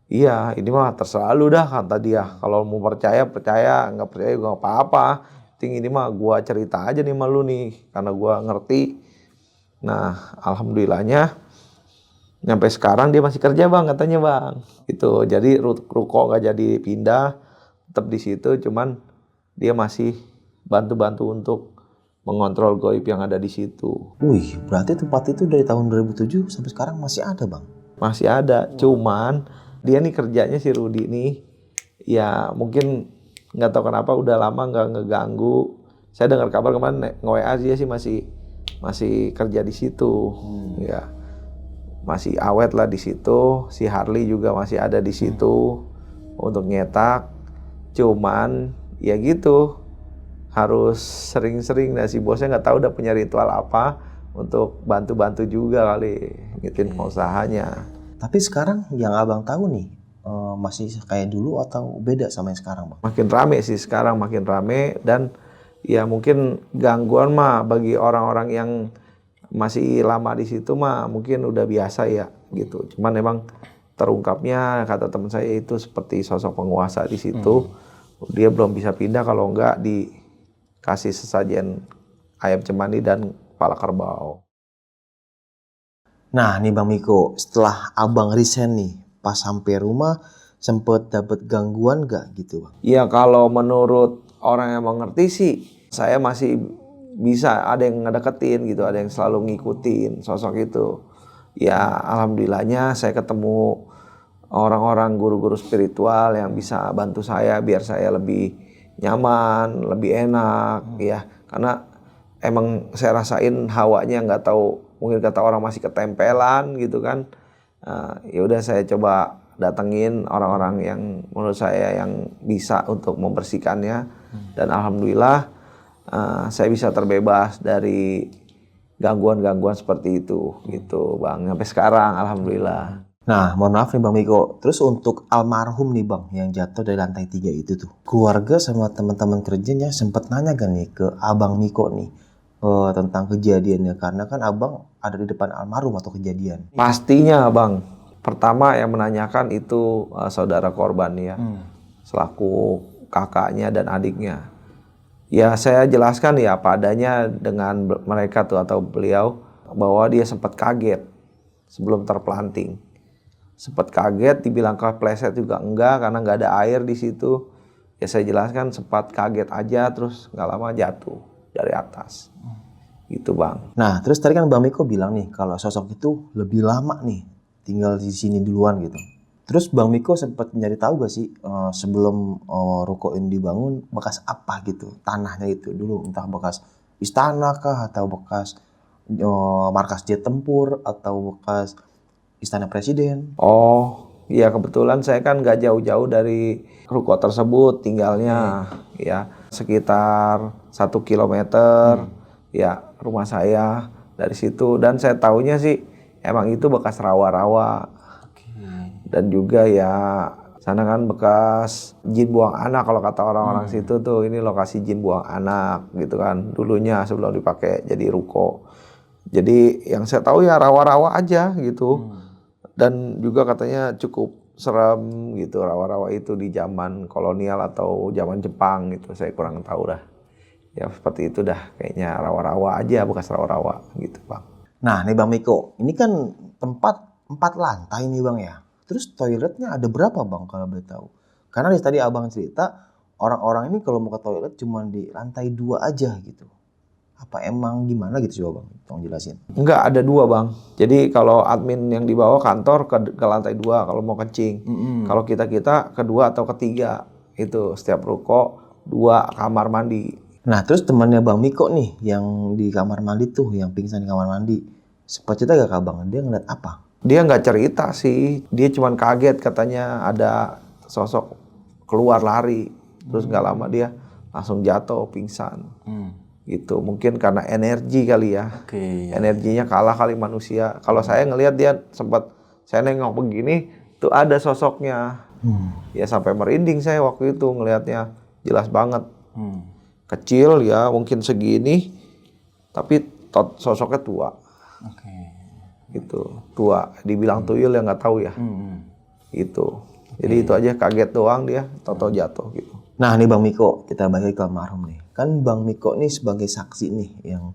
Iya, ini mah terserah lu dah, kata dia. Kalau mau percaya, percaya. Nggak percaya juga nggak apa-apa. Ini mah gue cerita aja nih sama lu nih. Karena gue ngerti. Nah, alhamdulillahnya nyampe sekarang dia masih kerja bang, katanya bang. Gitu. Jadi ruko nggak jadi pindah. Tetap di situ. Cuman dia masih bantu-bantu untuk mengontrol goib yang ada di situ. Wih, berarti tempat itu dari tahun 2007 sampai sekarang masih ada bang? Masih ada, cuman dia nih kerjanya si Rudi nih, ya mungkin nggak tahu kenapa udah lama nggak ngeganggu. Saya dengar kabar kemarin nge-WA dia sih masih kerja di situ, ya masih awet lah di situ. Si Harley juga masih ada di situ untuk nyetak. Cuman ya gitu, harus sering-sering. Nah si bosnya nggak tahu udah punya ritual apa untuk bantu-bantu juga kali ngitin usahanya. Tapi sekarang yang abang tahu nih, masih kayak dulu atau beda sama yang sekarang bang? Makin rame sih sekarang, makin rame. Dan ya mungkin gangguan mah bagi orang-orang yang masih lama di situ mah mungkin udah biasa ya gitu. Cuman emang terungkapnya, kata teman saya, itu seperti sosok penguasa di situ. Dia belum bisa pindah kalau enggak dikasih sesajen ayam cemani dan kepala kerbau. Nah nih Bang Miko, setelah abang resign nih, pas sampai rumah sempet dapet gangguan gak gitu bang? Ya kalau menurut orang yang mengerti sih, saya masih bisa ada yang ngedeketin gitu, ada yang selalu ngikutin sosok itu. Ya alhamdulillahnya saya ketemu orang-orang guru-guru spiritual yang bisa bantu saya biar saya lebih nyaman, lebih enak ya. Karena emang saya rasain hawanya nggak tahu, mungkin kata orang masih ketempelan gitu kan. Ya udah saya coba datengin orang-orang yang menurut saya yang bisa untuk membersihkannya. Dan alhamdulillah saya bisa terbebas dari gangguan-gangguan seperti itu gitu bang, sampai sekarang alhamdulillah. Nah mohon maaf nih Bang Miko, terus untuk almarhum nih bang yang jatuh dari lantai 3 itu tuh, keluarga sama teman-teman kerjanya sempet nanya gak nih ke abang Miko nih tentang kejadiannya, karena kan abang ada di depan almarhum atau kejadian? Pastinya bang, pertama yang menanyakan itu saudara korban ya, selaku kakaknya dan adiknya. Ya saya jelaskan ya apa adanya dengan mereka tuh atau beliau, bahwa dia sempat kaget sebelum terpelanting. Sempat kaget, dibilang kepleset juga enggak karena nggak ada air di situ. Ya saya jelaskan sempat kaget aja, terus nggak lama jatuh dari atas. Gitu bang. Nah terus tadi kan Bang Miko bilang nih kalau sosok itu lebih lama nih tinggal di sini duluan gitu. Terus Bang Miko sempat nyari tahu gak sih sebelum ruko ini dibangun bekas apa gitu tanahnya itu dulu, entah bekas istana kah atau bekas markas jet tempur atau bekas istana presiden? Oh iya, kebetulan saya kan nggak jauh-jauh dari ruko tersebut tinggalnya. Ya sekitar 1 kilometer ya rumah saya dari situ. Dan saya taunya sih emang itu bekas rawa-rawa. Dan juga ya sana kan bekas jin buang anak kalau kata orang-orang situ tuh, ini lokasi jin buang anak gitu kan dulunya sebelum dipakai jadi ruko. Jadi yang saya tahu ya rawa-rawa aja gitu. Dan juga katanya cukup serem gitu rawa-rawa itu di zaman kolonial atau zaman Jepang gitu, saya kurang tahu dah. Ya seperti itu dah, kayaknya rawa-rawa aja, bekas rawa-rawa gitu bang. Nah nih Bang Miko, ini kan tempat 4 lantai nih Bang ya. Terus toiletnya ada berapa Bang kalau boleh tahu? Karena dari tadi Abang cerita orang-orang ini kalau mau ke toilet cuma di lantai 2 aja gitu. Apa emang gimana gitu coba Bang? Tolong jelasin. Enggak, ada 2 Bang. Jadi kalau admin yang di bawah kantor ke lantai 2 kalau mau kencing. Kalau kita kedua atau ketiga. Itu setiap ruko 2 kamar mandi. Nah terus temannya Bang Miko nih yang di kamar mandi tuh, yang pingsan di kamar mandi. Sempat cerita gak ke Abang? Dia ngeliat apa? Dia nggak cerita sih. Dia cuman kaget katanya ada sosok keluar lari. Terus nggak lama dia langsung jatuh pingsan. Gitu, mungkin karena energi kali ya. Energinya kalah kali manusia. Kalau saya ngelihat dia sempat, saya nengok begini tuh ada sosoknya. Ya sampai merinding saya waktu itu ngelihatnya, jelas banget. Kecil ya, mungkin segini, tapi sosoknya tua. Gitu, tua. Dibilang tuyul ya nggak tahu ya. Gitu. Jadi itu aja, kaget doang dia, tau-tau jatuh gitu. Nah nih Bang Miko, kita balik ke almarhum nih. Kan Bang Miko nih sebagai saksi nih yang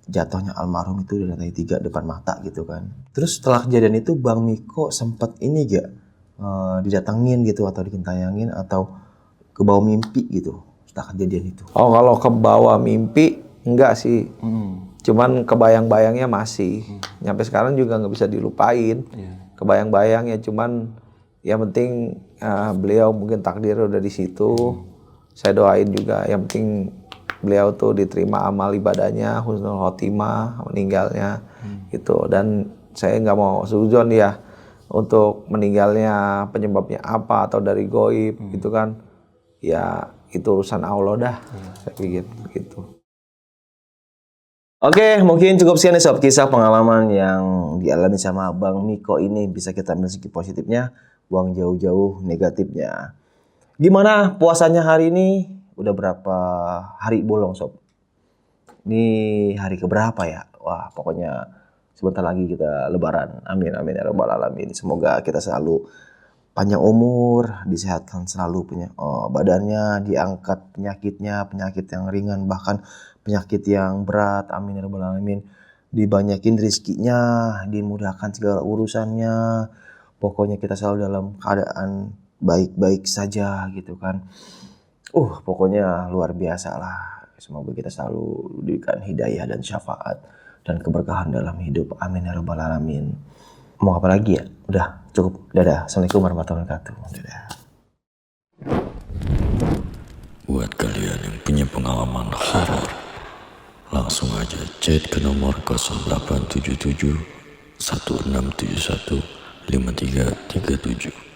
jatuhnya almarhum itu di lantai 3 depan mata gitu kan. Terus setelah kejadian itu Bang Miko sempat ini gak didatengin gitu atau dikentayangin atau ke bawah mimpi gitu setelah kejadian itu? Oh kalau ke bawah mimpi enggak sih. Cuman kebayang-bayangnya masih. Nyampe sekarang juga nggak bisa dilupain. Kebayang-bayangnya cuman yang penting beliau mungkin takdir udah di situ. Saya doain juga yang penting beliau tuh diterima amal ibadahnya, husnul khotimah, meninggalnya gitu. Dan saya nggak mau suzon ya untuk meninggalnya penyebabnya apa atau dari goib gitu kan. Ya itu urusan Allah dah. Saya pikir gitu. Oke, mungkin cukup sekian nih sob kisah pengalaman yang dialami sama Bang Miko ini. Bisa kita ambil segi positifnya, buang jauh-jauh negatifnya. Gimana puasanya hari ini? Udah berapa hari bolong sob? Ini hari keberapa ya? Wah pokoknya sebentar lagi kita lebaran. Amin amin ya rabbal alamin. Semoga kita selalu panjang umur, disehatkan selalu punya badannya, diangkat penyakit yang ringan, bahkan penyakit yang berat. Amin ya rabbal alamin. Dibanyakin rezekinya, dimudahkan segala urusannya. Pokoknya kita selalu dalam keadaan baik-baik saja gitu kan. Pokoknya luar biasa lah. Semoga kita selalu diberikan hidayah dan syafaat dan keberkahan dalam hidup. Amin ya rabbal alamin. Mau apa lagi ya? Udah cukup. Dadah. Assalamualaikum warahmatullahi wabarakatuh. Dadah. Buat kalian yang punya pengalaman horor, langsung aja chat ke nomor 0877 1671 5337.